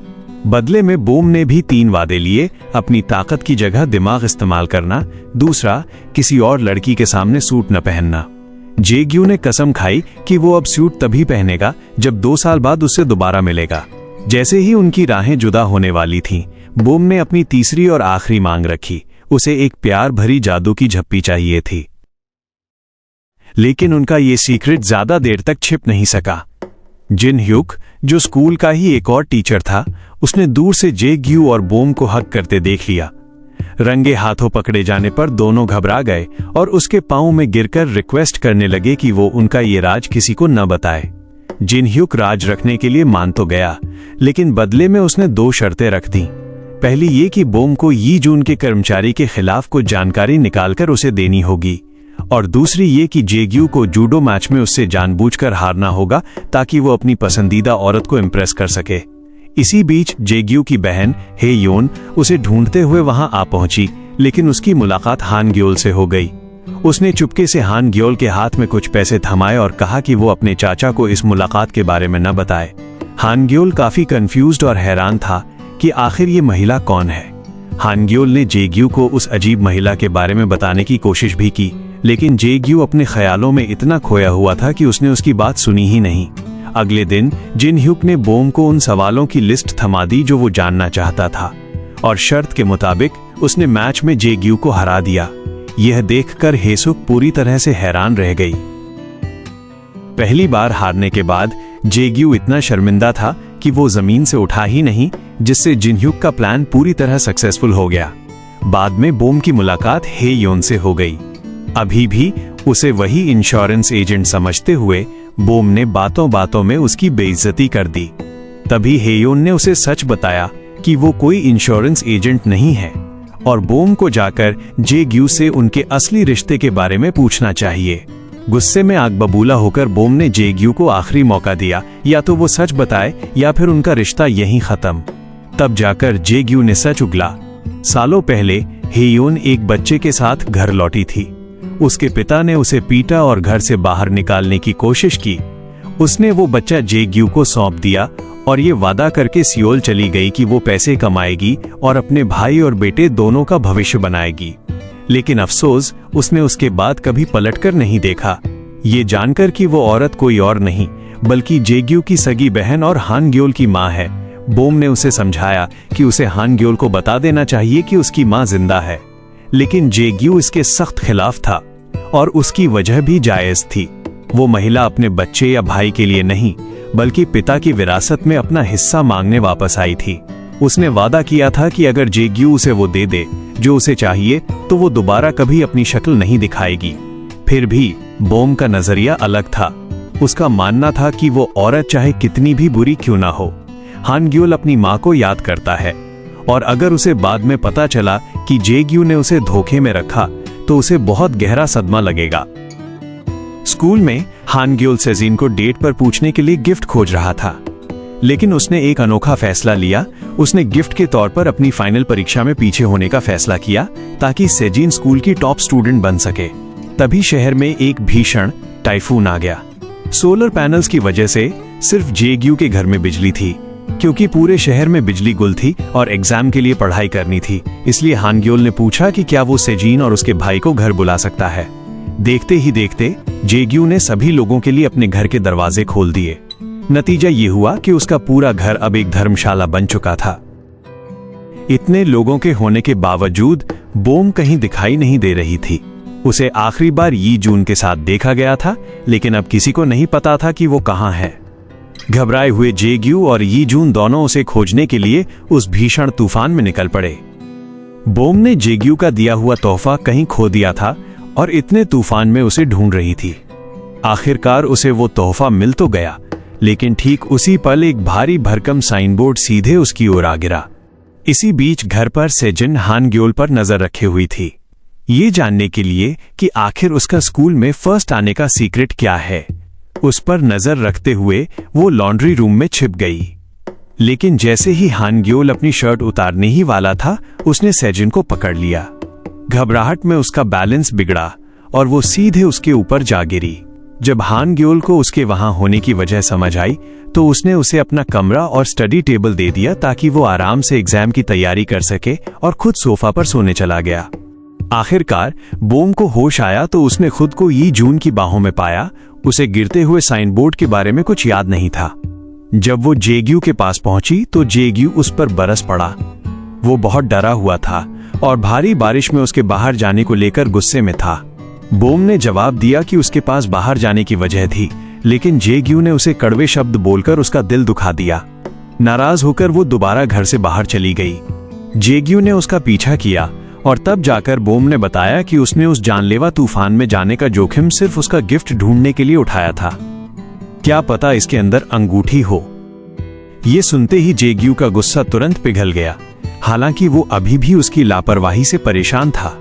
बदले में बोम ने भी 3 वादे लिए। अपनी ताकत की जगह दिमाग इस्तेमाल करना, दूसरा किसी और लड़की के सामने सूट न पहनना। जेग्यू ने कसम खाई कि वो अब सूट तभी पहनेगा जब 2 साल बाद उससे दोबारा मिलेगा। जैसे ही उनकी राहें जुदा होने वाली थीं, बोम ने अपनी तीसरी और आखिरी मांग रखी। उसे एक प्यार भरी जादू की झप्पी चाहिए थी। लेकिन उनका ये सीक्रेट ज्यादा देर तक छिप नहीं सका। जिन ह्यूक, जो स्कूल का ही एक और टीचर था, उसने दूर से जेग्यू और बोम को हक करते देख लिया। रंगे हाथों पकड़े जाने पर दोनों घबरा गए और उसके पांव में गिरकर रिक्वेस्ट करने लगे कि वो उनका ये राज किसी को न बताए। जिन ह्यूक राज रखने के लिए मान तो गया, लेकिन बदले में उसने 2 शर्तें रख दी। पहली ये कि बोम को यी जून के कर्मचारी के खिलाफ कुछ जानकारी निकालकर उसे देनी होगी, और दूसरी ये कि जेग्यू को जूडो मैच में उससे जानबूझकर हारना होगा ताकि वो अपनी पसंदीदा औरत को इम्प्रेस कर सके। इसी बीच जेग्यू की बहन हे योन उसे ढूंढते हुए वहां आ पहुंची, लेकिन उसकी मुलाकात हान ग्योल से हो गई। उसने चुपके से हान ग्योल के हाथ में कुछ पैसे थमाए और कहा कि वो अपने चाचा को इस मुलाकात के बारे में न बताए। हान ग्योल काफी कंफ्यूज्ड और हैरान था कि आखिर ये महिला कौन है। हान ग्योल ने जेग्यू को उस अजीब महिला के बारे में बताने की कोशिश भी की, लेकिन जेग्यू अपने ख्यालों में इतना खोया हुआ था कि उसने उसकी बात सुनी ही नहीं। अगले दिन जिन ह्यूक ने बोम को उन सवालों की लिस्ट थमा दी जो वो जानना चाहता था, और शर्त के मुताबिक उसने मैच में जेग्यू को हरा दिया। यह देखकर हेसुक पूरी तरह से हैरान रह गई। पहली बार हारने के बाद जेग्यू इतना शर्मिंदा था कि वो जमीन से उठा ही नहीं, जिससे जिन ह्यूक का प्लान पूरी तरह सक्सेसफुल हो गया। बाद में बोम की मुलाकात हे योन से हो गई। अभी भी उसे वही इंश्योरेंस एजेंट समझते हुए बोम ने बातों बातों में उसकी बेइज्जती कर दी। तभी हेयोन ने उसे सच बताया कि वो कोई इंश्योरेंस एजेंट नहीं है, और बोम को जाकर जेग्यू से उनके असली रिश्ते के बारे में पूछना चाहिए। गुस्से में आग बबूला होकर बोम ने जेग्यू को आखिरी मौका दिया, या तो वो सच बताए या फिर उनका रिश्ता यहीं खत्म। तब जाकर जेग्यू ने सच उगला। सालों पहले हेयोन एक बच्चे के साथ घर लौटी थी। उसके पिता ने उसे पीटा और घर से बाहर निकालने की कोशिश की। उसने वो बच्चा जेग्यू को सौंप दिया और ये वादा करके सियोल चली गई कि वो पैसे कमाएगी और अपने भाई और बेटे दोनों का भविष्य बनाएगी। लेकिन अफसोस, उसने उसके बाद कभी पलटकर नहीं देखा, ये जानकर कि वो औरत कोई और नहीं बल्कि जेग्यू की सगी बहन और हान ग्योल की माँ है। बोम ने उसे समझाया कि उसे हान ग्योल को बता देना चाहिए कि उसकी माँ जिंदा है, लेकिन जेग्यू इसके सख्त खिलाफ था, और उसकी वजह भी जायज थी। वो महिला अपने बच्चे या भाई के लिए नहीं बल्कि पिता की विरासत में अपना हिस्सा मांगने वापस आई थी। उसने वादा किया था कि अगर जेग्यू उसे वो दे दे जो उसे चाहिए तो वो दोबारा कभी अपनी शक्ल नहीं दिखाएगी। फिर भी बोम का नजरिया अलग था। उसका मानना था कि वो औरत चाहे कितनी भी बुरी क्यों ना हो, हान ग्योल अपनी माँ को याद करता है, और अगर उसे बाद में पता चला कि जेग्यू ने उसे धोखे में रखा तो उसे बहुत गहरा सदमा लगेगा। स्कूल में हान ग्योल सेजिन को डेट पर पूछने के लिए गिफ्ट खोज रहा था, लेकिन उसने एक अनोखा फैसला लिया। उसने गिफ्ट के तौर पर अपनी फाइनल परीक्षा में पीछे होने का फैसला किया ताकि सेजिन स्कूल की टॉप स्टूडेंट बन सके। तभी शहर में एक भीषण टाइफून आ गया। सोलर पैनल्स की वजह से सिर्फ जेग्यू के घर में बिजली थी, क्योंकि पूरे शहर में बिजली गुल थी और एग्जाम के लिए पढ़ाई करनी थी। इसलिए हान ग्योल ने पूछा कि क्या वो सेजिन और उसके भाई को घर बुला सकता है। देखते ही देखते जेग्यू ने सभी लोगों के लिए अपने घर के दरवाजे खोल दिए। नतीजा ये हुआ कि उसका पूरा घर अब एक धर्मशाला बन चुका था। इतने लोगों के होने के बावजूद बोम कहीं दिखाई नहीं दे रही थी। उसे आखिरी बार यी जून के साथ देखा गया था, लेकिन अब किसी को नहीं पता था कि वो कहाँ है। घबराए हुए जेग्यू और यी जून दोनों उसे खोजने के लिए उस भीषण तूफान में निकल पड़े। बोम ने जेग्यू का दिया हुआ तोहफा कहीं खो दिया था और इतने तूफान में उसे ढूंढ रही थी। आखिरकार उसे वो तोहफा मिल तो गया, लेकिन ठीक उसी पल एक भारी भरकम साइन बोर्ड सीधे उसकी ओर आ गिरा। इसी बीच घर पर सेजिन हान ग्योल पर नजर रखे हुई थी, ये जानने के लिए कि आखिर उसका स्कूल में फर्स्ट आने का सीक्रेट क्या है। उस पर नजर रखते हुए वो लॉन्ड्री रूम में छिप गई। लेकिन जैसे ही हान ग्योल अपनी शर्ट उतारने ही वाला था, उसने सेजिन को पकड़ लिया। घबराहट में उसका बैलेंस बिगड़ा और वो सीधे उसके ऊपर जा गिरी। जब हान ग्योल को उसके वहां होने की वजह समझ आई तो उसने उसे अपना कमरा और स्टडी टेबल दे दिया ताकि वो आराम से एग्जाम की तैयारी कर सके, और खुद सोफा पर सोने चला गया। आखिरकार बोम को होश आया तो उसने खुद को यी जून की बाहों में पाया। उसे गिरते हुए साइन बोर्ड के बारे में कुछ याद नहीं था। जब वो जेग्यू के पास पहुंची तो जेग्यू उस पर बरस पड़ा। वो बहुत डरा हुआ था और भारी बारिश में उसके बाहर जाने को लेकर गुस्से में था। बोम ने जवाब दिया कि उसके पास बाहर जाने की वजह थी, लेकिन जेग्यू ने उसे कड़वे शब्द बोलकर उसका दिल दुखा दिया। नाराज होकर वो दोबारा घर से बाहर चली गई। जेग्यू ने उसका पीछा किया और तब जाकर बोम ने बताया कि उसने उस जानलेवा तूफान में जाने का जोखिम सिर्फ उसका गिफ्ट ढूंढने के लिए उठाया था। क्या पता इसके अंदर अंगूठी हो। ये सुनते ही जेग्यू का गुस्सा तुरंत पिघल गया, हालांकि वो अभी भी उसकी लापरवाही से परेशान था।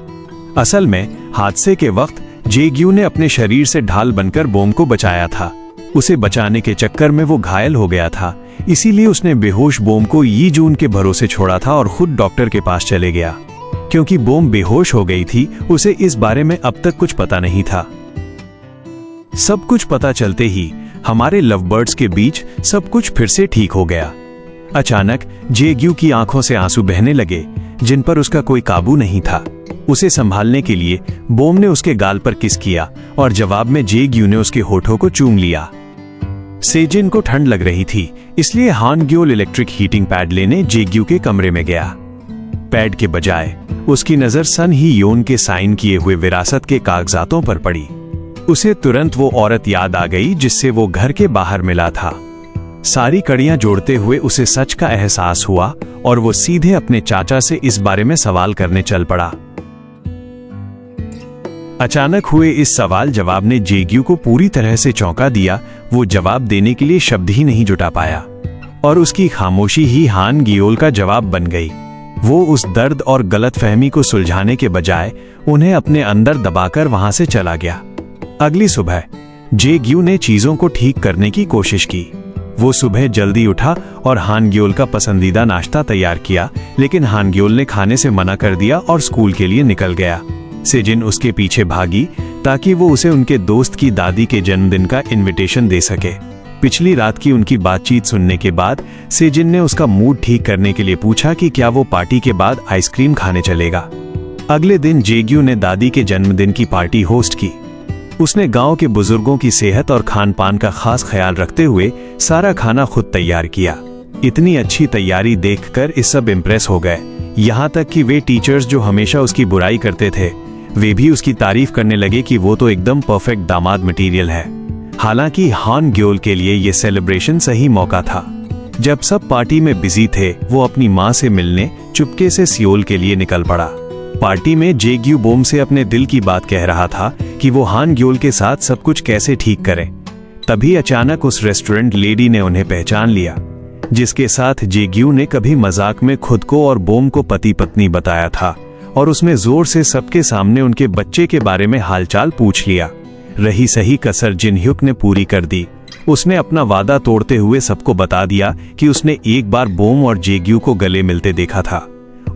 असल में हादसे के वक्त जेग्यू ने अपने शरीर से ढाल बनकर बोम को बचाया था। उसे बचाने के चक्कर में वो घायल हो गया था, इसीलिए उसने बेहोश बोम को यी जून के भरोसे छोड़ा था और खुद डॉक्टर के पास चले गया। क्योंकि बोम बेहोश हो गई थी, उसे इस बारे में अब तक कुछ पता नहीं था। सब कुछ पता चलते ही हमारे लवबर्ड्स के बीच सब कुछ फिर से ठीक हो गया। अचानक जेग्यू की आंखों से आंसू बहने लगे, जिन पर उसका कोई काबू नहीं था। उसे संभालने के लिए बोम ने उसके गाल पर किस किया और जवाब में जेग्यू ने उसके होठों को चूम लिया। सेजिन को ठंड लग रही थी, इसलिए हान ग्योल इलेक्ट्रिक हीटिंग पैड लेने जेग्यू के कमरे में गया। पैड के बजाय उसकी नजर सन ही योन के साइन किए हुए विरासत के कागजातों पर पड़ी। उसे तुरंत वो औरत याद आ गई जिससे वो घर के बाहर मिला था। सारी कड़ियां जोड़ते हुए उसे सच का एहसास हुआ और वो सीधे अपने चाचा से इस बारे में सवाल करने चल पड़ा। अचानक हुए इस सवाल जवाब ने जेग्यू को पूरी तरह से चौंका दिया। वो जवाब देने के लिए शब्द ही नहीं जुटा पाया और उसकी खामोशी ही हान ग्योल का जवाब बन गई। वो उस दर्द और गलतफहमी को सुलझाने के बजाय उन्हें अपने अंदर दबाकर वहां से चला गया। अगली सुबह जेग्यू ने चीजों को ठीक करने की कोशिश की। वो सुबह जल्दी उठा और हान ग्योल का पसंदीदा नाश्ता तैयार किया, लेकिन हान ग्योल ने खाने से मना कर दिया और स्कूल के लिए निकल गया। सेजिन उसके पीछे भागी ताकि वो उसे उनके दोस्त की दादी के जन्मदिन का इनविटेशन दे सके। पिछली रात की उनकी बातचीत सुनने के बाद सेजिन ने उसका मूड ठीक करने के लिए पूछा कि क्या वो पार्टी के बाद आइसक्रीम खाने चलेगा। अगले दिन जेग्यू ने दादी के जन्मदिन की पार्टी होस्ट की। उसने गांव के बुजुर्गों की सेहत और खान पान का खास ख्याल रखते हुए सारा खाना खुद तैयार किया। इतनी अच्छी तैयारी देखकर इस सब इम्प्रेस हो गए, यहाँ तक कि वे टीचर्स जो हमेशा उसकी बुराई करते थे, वे भी उसकी तारीफ करने लगे कि वो तो एकदम परफेक्ट दामाद मटेरियल है। हालांकि हान ग्योल के लिए ये सेलिब्रेशन सही मौका था। जब सब पार्टी में बिजी थे, वो अपनी माँ से मिलने चुपके से सियोल के लिए निकल पड़ा। पार्टी में जेग्यू बोम से अपने दिल की बात कह रहा था कि वो हान ग्योल के साथ सब कुछ कैसे ठीक करें। तभी अचानक उस रेस्टोरेंट लेडी ने उन्हें पहचान लिया, जिसके साथ जेग्यू ने कभी मजाक में खुद को और बोम को पति पत्नी बताया था, और उसमें जोर से सबके सामने उनके बच्चे के बारे में हालचाल पूछ लिया। रही सही कसर जिनह्युक ने पूरी कर दी। उसने अपना वादा तोड़ते हुए सबको बता दिया कि उसने एक बार बोम और जेग्यू को गले मिलते देखा था।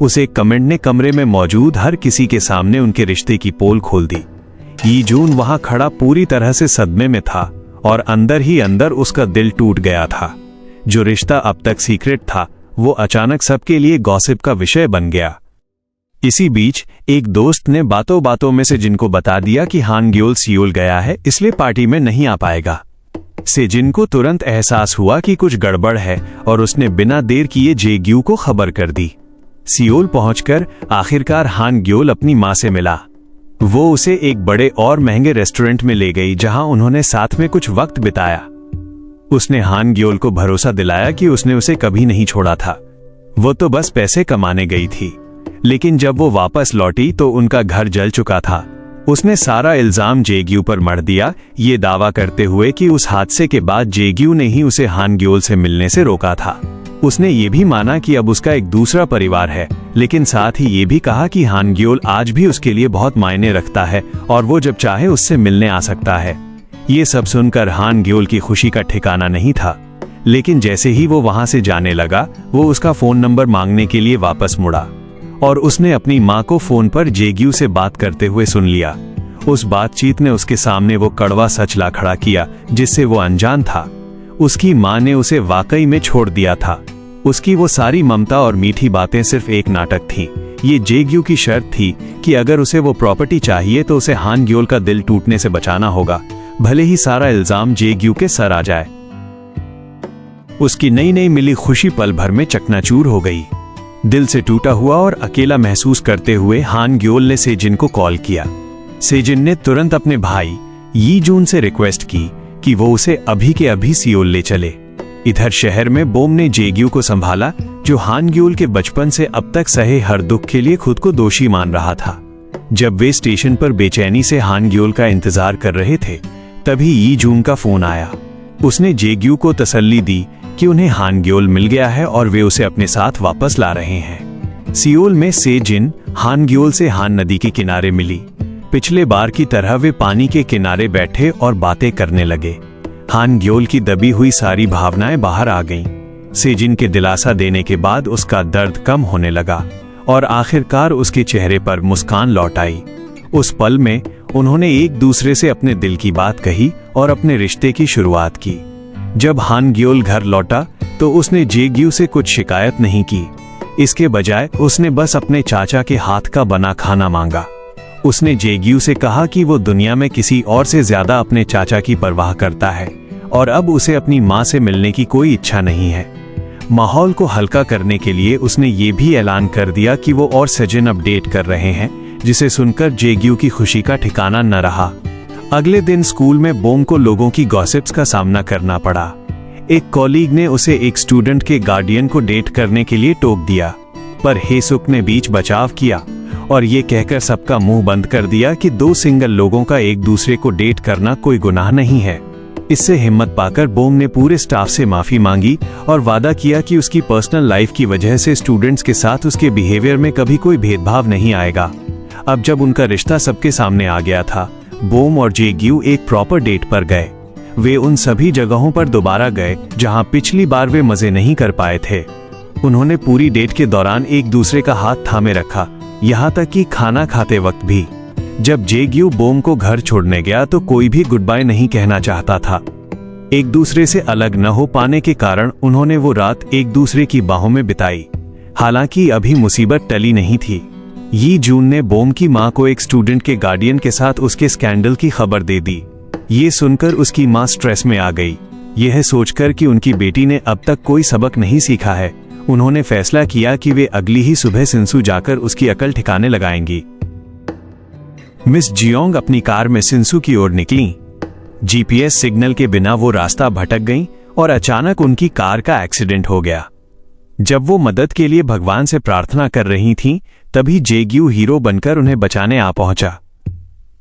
उसे कमेंट ने कमरे में मौजूद हर किसी के सामने उनके रिश्ते की पोल खोल दी। यी जून वहां खड़ा पूरी तरह से सदमे में था और अंदर ही अंदर उसका दिल टूट गया था। जो रिश्ता अब तक सीक्रेट था, वो अचानक सबके लिए गॉसिप का विषय बन गया। इसी बीच एक दोस्त ने बातों बातों में सेजिन को बता दिया कि हान ग्योल सियोल गया है, इसलिए पार्टी में नहीं आ पाएगा। सेजिन को तुरंत एहसास हुआ कि कुछ गड़बड़ है और उसने बिना देर किए जेग्यू को खबर कर दी। सियोल पहुंचकर आखिरकार हान ग्योल अपनी मां से मिला। वो उसे एक बड़े और महंगे रेस्टोरेंट में ले गई, जहां उन्होंने साथ में कुछ वक्त बिताया। उसने हान ग्योल को भरोसा दिलाया कि उसने उसे कभी नहीं छोड़ा था। वो तो बस पैसे कमाने गई थी, लेकिन जब वो वापस लौटी तो उनका घर जल चुका था। उसने सारा इल्जाम जेग्यू पर मढ़ दिया, ये दावा करते हुए कि उस हादसे के बाद जेग्यू ने ही उसे हान ग्योल से मिलने से रोका था। उसने ये भी माना कि अब उसका एक दूसरा परिवार है, लेकिन साथ ही ये भी कहा कि हान ग्योल आज भी उसके लिए बहुत मायने रखता है और वो जब चाहे उससे मिलने आ सकता है। ये सब सुनकर हान ग्योल की खुशी का ठिकाना नहीं था, लेकिन जैसे ही वो वहां से जाने लगा, वो उसका फोन नंबर मांगने के लिए वापस मुड़ा और उसने अपनी माँ को फोन पर जेग्यू से बात करते हुए सुन लिया। उस बातचीत ने उसके सामने वो कड़वा सच ला खड़ा किया जिससे वो अनजान था। उसकी माँ ने उसे वाकई में छोड़ दिया था। उसकी वो सारी ममता और मीठी बातें सिर्फ एक नाटक थी। ये जेग्यू की शर्त थी कि अगर उसे वो प्रॉपर्टी चाहिए तो उसे हान ग्योल का दिल टूटने से बचाना होगा, भले ही सारा इल्जाम जेग्यू के सर आ जाए। उसकी नई नई मिली खुशी पल भर में चकनाचूर हो गई। दिल से टूटा हुआ और अकेला महसूस करते हुए हान ग्योल ने सेजिन को कॉल किया। सेजिन ने तुरंत अपने भाई यी जून से रिक्वेस्ट की कि वो उसे अभी के अभी सियोल ले चले। इधर शहर में बोम ने जेग्यू को संभाला, जो हान ग्योल के बचपन से अब तक सहे हर दुख के लिए खुद को दोषी मान रहा था। जब वे स्टेशन पर बेचैनी से हान ग्योल का इंतजार कर रहे थे, तभी यी जून का फोन आया। उसने जेग्यू को तसल्ली दी कि उन्हें हान ग्योल मिल गया है और वे उसे अपने साथ वापस ला रहे हैं। सियोल में सेजिन हान ग्योल से हान नदी के किनारे मिली। पिछले बार की तरह वे पानी के किनारे बैठे और बातें करने लगे। हान ग्योल की दबी हुई सारी भावनाएं बाहर आ गईं। सेजिन के दिलासा देने के बाद उसका दर्द कम होने लगा और आखिरकार उसके चेहरे पर मुस्कान लौट आई। उस पल में उन्होंने एक दूसरे से अपने दिल की बात कही और अपने रिश्ते की शुरुआत की। जब हान ग्योल घर लौटा तो उसने जेग्यू से कुछ शिकायत नहीं की। इसके बजाय उसने बस अपने चाचा के हाथ का बना खाना मांगा। उसने जेग्यू से कहा कि वो दुनिया में किसी और से ज्यादा अपने चाचा की परवाह करता है और अब उसे अपनी माँ से मिलने की कोई इच्छा नहीं है। माहौल को हल्का करने के लिए उसने ये भी ऐलान कर दिया कि वो और सजिन अपडेट कर रहे हैं, जिसे सुनकर जेग्यू की खुशी का ठिकाना न रहा। अगले दिन स्कूल में बोम को लोगों की गॉसिप्स का सामना करना पड़ा। एक कॉलीग ने उसे एक स्टूडेंट के गार्डियन को डेट करने के लिए टोक दिया, पर हेसुक ने बीच बचाव किया और ये कहकर सबका मुंह बंद कर दिया कि दो सिंगल लोगों का एक दूसरे को डेट करना कोई गुनाह नहीं है। इससे हिम्मत पाकर बोम ने पूरे स्टाफ से माफी मांगी और वादा किया कि उसकी पर्सनल लाइफ की वजह से स्टूडेंट्स के साथ उसके बिहेवियर में कभी कोई भेदभाव नहीं आएगा। अब जब उनका रिश्ता सबके सामने आ गया था, बोम और जेग्यू एक प्रॉपर डेट पर गए। वे उन सभी जगहों पर दोबारा गए जहां पिछली बार वे मजे नहीं कर पाए थे। उन्होंने पूरी डेट के दौरान एक दूसरे का हाथ थामे रखा, यहाँ तक कि खाना खाते वक्त भी। जब जेग्यू बोम को घर छोड़ने गया तो कोई भी गुड बाय नहीं कहना चाहता था। एक दूसरे से अलग न हो पाने के कारण उन्होंने वो रात एक दूसरे की बाहों में बिताई। हालांकि अभी मुसीबत टली नहीं थी। यी जून ने बोम की मां को एक स्टूडेंट के गार्डियन के साथ उसके स्कैंडल की खबर दे दी। ये सुनकर उसकी मां स्ट्रेस में आ गई। यह सोचकर कि उनकी बेटी ने अब तक कोई सबक नहीं सीखा है, उन्होंने फैसला किया कि वे अगली ही सुबह सिंसू जाकर उसकी अकल ठिकाने लगाएंगी। मिस जियोंग अपनी कार में सिंसू की ओर निकली। जीपीएस सिग्नल के बिना वो रास्ता भटक गईं और अचानक उनकी कार का एक्सीडेंट हो गया। जब वो मदद के लिए भगवान से प्रार्थना कर रही थीं, तभी जेग्यू हीरो बनकर उन्हें बचाने आ पहुंचा।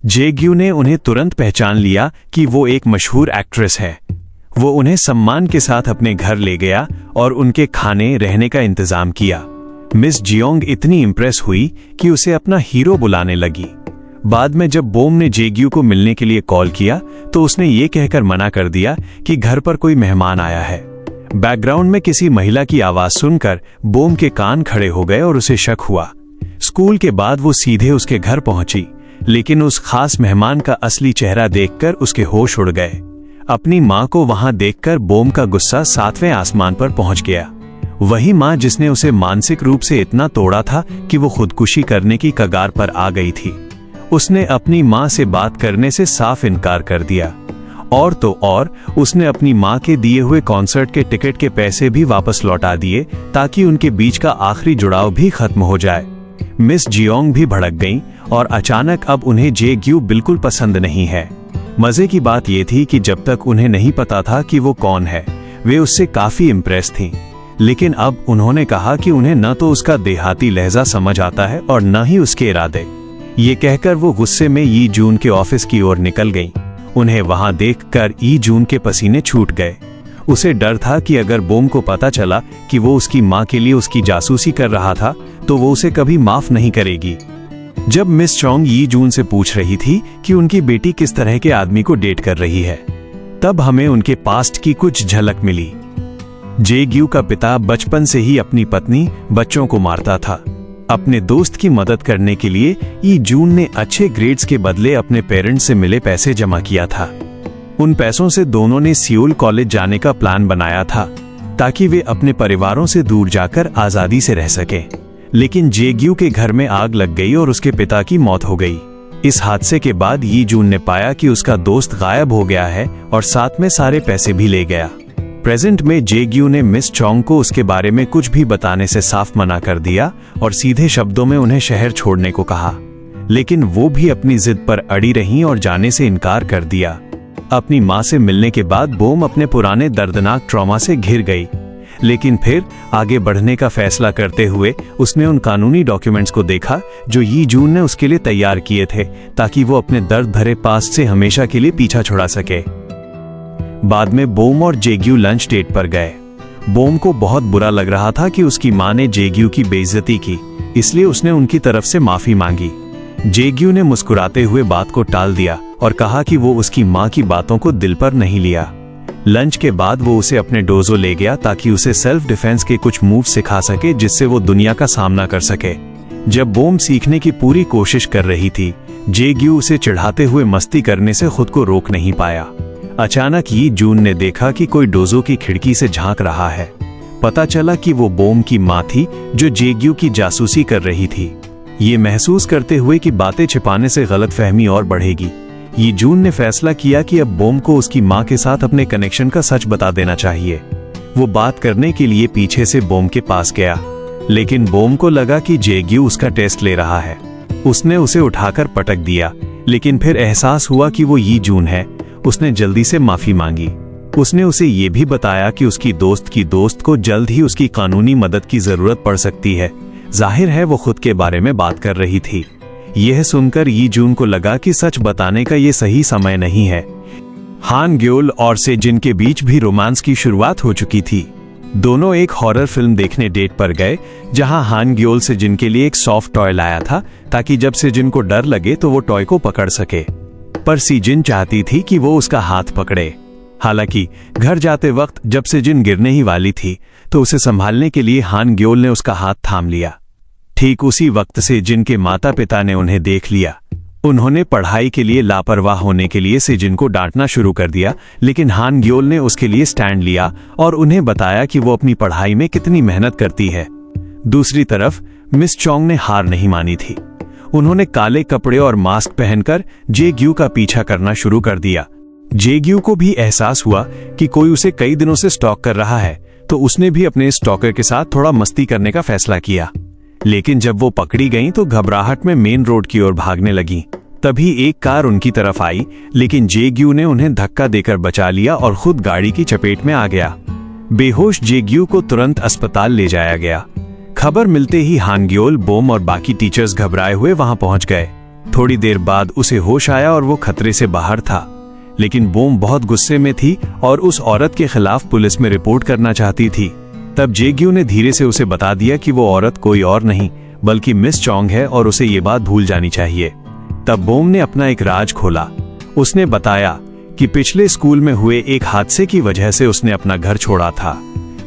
जेग्यू ने उन्हें तुरंत पहचान लिया कि वो एक मशहूर एक्ट्रेस है। वो उन्हें सम्मान के साथ अपने घर ले गया और उनके खाने रहने का इंतजाम किया। मिस जियोंग इतनी इम्प्रेस हुई कि उसे अपना हीरो बुलाने लगी। बाद में जब बोम ने जेग्यू को मिलने के लिए कॉल किया तो उसने ये कहकर मना कर दिया कि घर पर कोई मेहमान आया है। बैकग्राउंड में किसी महिला की आवाज सुनकर बोम के कान खड़े हो गए और उसे शक हुआ। स्कूल के बाद वो सीधे उसके घर पहुंची, लेकिन उस खास मेहमान का असली चेहरा देखकर उसके होश उड़ गए। अपनी मां को वहां देखकर बोम का गुस्सा 7वें आसमान पर पहुंच गया। वही मां जिसने उसे मानसिक रूप से इतना तोड़ा था कि वो खुदकुशी करने की कगार पर आ गई थी। उसने अपनी मां से बात करने से साफ इनकार कर दिया। और तो और उसने अपनी मां के दिए हुए कॉन्सर्ट के टिकट के पैसे भी वापस लौटा दिए ताकि उनके बीच का आखिरी जुड़ाव भी खत्म हो जाए। मिस जियोंग भी भड़क गईं और अचानक अब उन्हें जेग्यू बिल्कुल पसंद नहीं है। मजे की बात यह थी कि जब तक उन्हें नहीं पता था कि वो कौन है, वे उससे काफी इम्प्रेस थीं। लेकिन अब उन्होंने कहा कि उन्हें न तो उसका देहाती लहजा समझ आता है और न ही उसके इरादे। ये कहकर वो गुस्से में यी जून के ऑफिस की ओर निकल गई। उन्हें वहां देखकर यी जून के पसीने छूट गए। उसे डर था कि अगर बोम को पता चला कि वो उसकी माँ के लिए उसकी जासूसी कर रहा था तो वो उसे कभी माफ नहीं करेगी। जब मिस चोंग यी जून से पूछ रही थी कि उनकी बेटी किस तरह के आदमी को डेट कर रही है, तब हमें उनके पास्ट की कुछ झलक मिली। जेग्यू का पिता बचपन से ही अपनी पत्नी, बच्चों को मारता था। अपने दोस्त की मदद करने के लिए यी जून ने अच्छे ग्रेड्स के बदले अपने पेरेंट्स से मिले पैसे जमा किया था। उन पैसों से दोनों ने सियोल कॉलेज जाने का प्लान बनाया था ताकि वे अपने परिवारों से दूर जाकर आजादी से रह सकें। लेकिन जेग्यू के घर में आग लग गई और उसके पिता की मौत हो गई। इस हादसे के बाद यी जून ने पाया कि उसका दोस्त गायब हो गया है और साथ में सारे पैसे भी ले गया। प्रेजेंट में जेग्यू ने मिस चोंग को उसके बारे में कुछ भी बताने से साफ मना कर दिया और सीधे शब्दों में उन्हें शहर छोड़ने को कहा। लेकिन वो भी अपनी जिद पर अड़ी रहीं और जाने से इनकार कर दिया। अपनी माँ से मिलने के बाद बोम अपने पुराने दर्दनाक ट्रॉमा से घिर गई, लेकिन फिर आगे बढ़ने का फैसला करते हुए उसने उन कानूनी डॉक्यूमेंट्स को देखा जो यी जून ने उसके लिए तैयार किए थे ताकि वो अपने दर्द भरे पास्ट से हमेशा के लिए पीछा छुड़ा सके। बाद में बोम और जेग्यू लंच डेट पर गए। बोम को बहुत बुरा लग रहा था कि उसकी माँ ने जेग्यू की बेइज्जती की, इसलिए उसने उनकी तरफ से माफी मांगी। जेग्यू ने मुस्कुराते हुए बात को टाल दिया और कहा कि वो उसकी माँ की बातों को दिल पर नहीं लिया। लंच के बाद वो उसे अपने डोजो ले गया ताकि उसे सेल्फ डिफेंस के कुछ मूव सिखा सके जिससे वो दुनिया का सामना कर सके। जब बोम सीखने की पूरी कोशिश कर रही थी, जेग्यू उसे चिढ़ाते हुए मस्ती करने से खुद को रोक नहीं पाया। अचानक यी जून ने देखा कि कोई डोजो की खिड़की से झांक रहा है। पता चला कि वो बोम की माँ थी जो जेग्यू की जासूसी कर रही थी। ये महसूस करते हुए कि बातें छिपाने से गलतफहमी और बढ़ेगी, यी जून ने फैसला किया कि अब बोम को उसकी माँ के साथ अपने कनेक्शन का सच बता देना चाहिए। वो बात करने के लिए पीछे से बोम के पास गया, लेकिन बोम को लगा कि जेग्यू उसका टेस्ट ले रहा है। उसने उसे उठाकर पटक दिया, लेकिन फिर एहसास हुआ कि वो यी जून है। उसने जल्दी से माफी मांगी। उसने उसे ये भी बताया कि उसकी दोस्त को जल्द ही उसकी कानूनी मदद की जरूरत पड़ सकती है। जाहिर है वो खुद के बारे में बात कर रही थी। यह सुनकर यी जून को लगा कि सच बताने का ये सही समय नहीं है। हान ग्योल और सेजिन के बीच भी रोमांस की शुरुआत हो चुकी थी। दोनों एक हॉरर फिल्म देखने डेट पर गए, जहां हान ग्योल सेजिन के लिए एक सॉफ्ट टॉय लाया था ताकि जब सेजिन को डर लगे तो वो टॉय को पकड़ सके। पर सेजिन चाहती थी कि वो उसका हाथ पकड़े। हालांकि घर जाते वक्त जब सेजिन गिरने ही वाली थी तो उसे संभालने के लिए हान ग्योल ने उसका हाथ थाम लिया। ठीक उसी वक्त सेजिन के माता पिता ने उन्हें देख लिया। उन्होंने पढ़ाई के लिए लापरवाह होने के लिए सेजिन को डांटना शुरू कर दिया, लेकिन हान ग्योल ने उसके लिए स्टैंड लिया और उन्हें बताया कि वो अपनी पढ़ाई में कितनी मेहनत करती है। दूसरी तरफ मिस चोंग ने हार नहीं मानी थी। उन्होंने काले कपड़े और मास्क पहनकर जेग्यू का पीछा करना शुरू कर दिया। जेग्यू को भी एहसास हुआ कि कोई उसे कई दिनों से स्टॉक कर रहा है, तो उसने भी अपने स्टॉकर के साथ थोड़ा मस्ती करने का फैसला किया। लेकिन जब वो पकड़ी गईं तो घबराहट में मेन रोड की ओर भागने लगी। तभी एक कार उनकी तरफ आई, लेकिन जेग्यू ने उन्हें धक्का देकर बचा लिया और खुद गाड़ी की चपेट में आ गया। बेहोश जेग्यू को तुरंत अस्पताल ले जाया गया। खबर मिलते ही हान ग्योल, बोम और बाकी टीचर्स घबराए हुए वहां पहुंच गए। थोड़ी देर बाद उसे होश आया और वो खतरे से बाहर था, लेकिन बोम बहुत गुस्से में थी और उस औरत के खिलाफ पुलिस में रिपोर्ट करना चाहती थी। तब जेग्यू ने धीरे से उसे बता दिया कि वो औरत कोई और नहीं बल्कि मिस चोंग है और उसे ये बात भूल जानी चाहिए। तब बोम ने अपना एक राज खोला। उसने बताया कि पिछले स्कूल में हुए एक हादसे की वजह से उसने अपना घर छोड़ा था।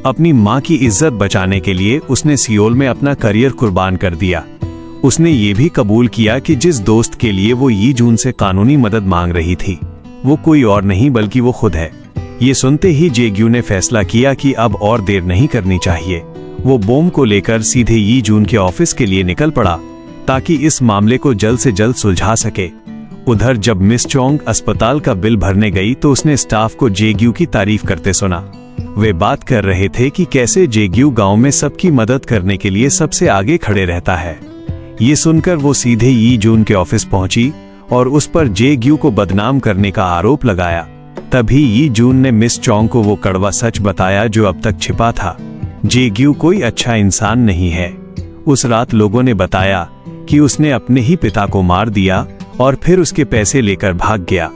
अपनी माँ की इज्जत बचाने के लिए उसने सियोल में अपना करियर कुर्बान कर दिया। उसने ये भी कबूल किया कि जिस दोस्त के लिए वो यी जून से कानूनी मदद मांग रही थी वो कोई और नहीं बल्कि वो खुद है। ये सुनते ही जेग्यू ने फैसला किया कि अब और देर नहीं करनी चाहिए। वो बोम को लेकर सीधे यी जून के ऑफिस के लिए निकल पड़ा ताकि इस मामले को जल्द से जल्द सुलझा सके। उधर जब मिस चोंग अस्पताल का बिल भरने गई तो उसने स्टाफ को जेग्यू की तारीफ करते सुना। वे बात कर रहे थे कि कैसे जेग्यू गांव में सबकी मदद करने के लिए सबसे आगे खड़े रहता है। ये सुनकर वो सीधे यी जून के ऑफिस पहुंची और उस पर जेग्यू को बदनाम करने का आरोप लगाया। तभी यी जून ने मिस चोंग को वो कड़वा सच बताया जो अब तक छिपा था। जेग्यू कोई अच्छा इंसान नहीं है। उस रात लोगों ने बताया कि उसने अपने ही पिता को मार दिया और फिर उसके पैसे लेकर भाग गया।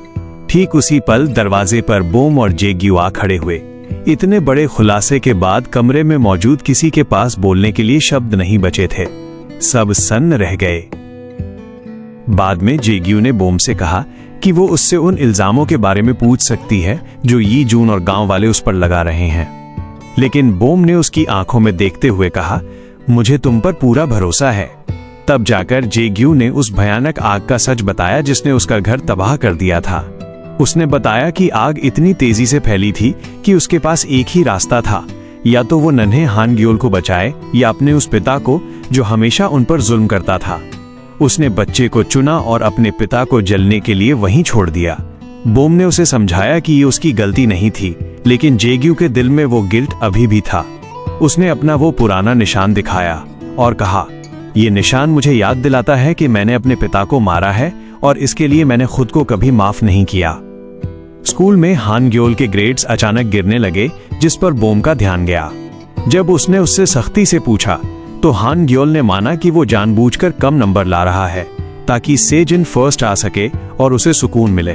ठीक उसी पल दरवाजे पर बोम और जेग्यू आ खड़े हुए। इतने बड़े खुलासे के बाद कमरे में मौजूद किसी के पास बोलने के लिए शब्द नहीं बचे थे। सब सन्न रह गए। बाद में जेग्यू ने बोम से कहा कि वो उससे उन इल्जामों के बारे में पूछ सकती है जो यी जून और गांव वाले उस पर लगा रहे हैं। लेकिन बोम ने उसकी आंखों में देखते हुए कहा, मुझे तुम पर पूरा भरोसा है। तब जाकर जेग्यू ने उस भयानक आग का सच बताया जिसने उसका घर तबाह कर दिया था। उसने बताया कि आग इतनी तेजी से फैली थी कि उसके पास एक ही रास्ता था, या तो वो नन्हे हान ग्योल को बचाए या अपने उस पिता को जो हमेशा उन पर जुल्म करता था। उसने बच्चे को चुना और अपने पिता को जलने के लिए वहीं छोड़ दिया। बोम ने उसे समझाया कि ये उसकी गलती नहीं थी, लेकिन जेग्यू के दिल में वो गिल्ट अभी भी था। उसने अपना वो पुराना निशान दिखाया और कहा, ये निशान मुझे याद दिलाता है कि मैंने अपने पिता को मारा है और इसके लिए मैंने खुद को कभी माफ नहीं किया। स्कूल में हान ग्योल के ग्रेड्स अचानक गिरने लगे, जिस पर बोम का ध्यान गया। जब उसने उससे सख्ती से पूछा तो हान ग्योल ने माना कि वो जानबूझकर कम नंबर ला रहा है ताकि सेजिन फर्स्ट आ सके और उसे सुकून मिले।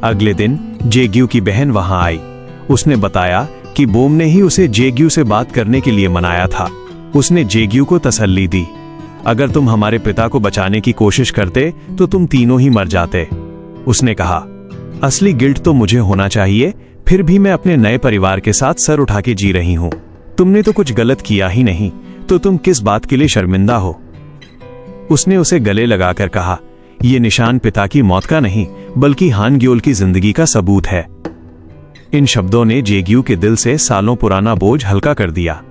अगले दिन जेग्यू की बहन वहां आई। उसने बताया कि बोम ने ही उसे जेग्यू से बात करने के लिए मनाया था। उसने जेग्यू को तसल्ली दी, अगर तुम हमारे पिता को बचाने की कोशिश करते तो तुम तीनों ही मर जाते। उसने कहा, असली गिल्ट तो मुझे होना चाहिए, फिर भी मैं अपने नए परिवार के साथ सर उठा के जी रही हूं। तुमने तो कुछ गलत किया ही नहीं, तो तुम किस बात के लिए शर्मिंदा हो? उसने उसे गले लगाकर कहा, यह निशान पिता की मौत का नहीं बल्कि हान ग्योल की जिंदगी का सबूत है। इन शब्दों ने जेग्यू के दिल से सालों पुराना बोझ हल्का कर दिया।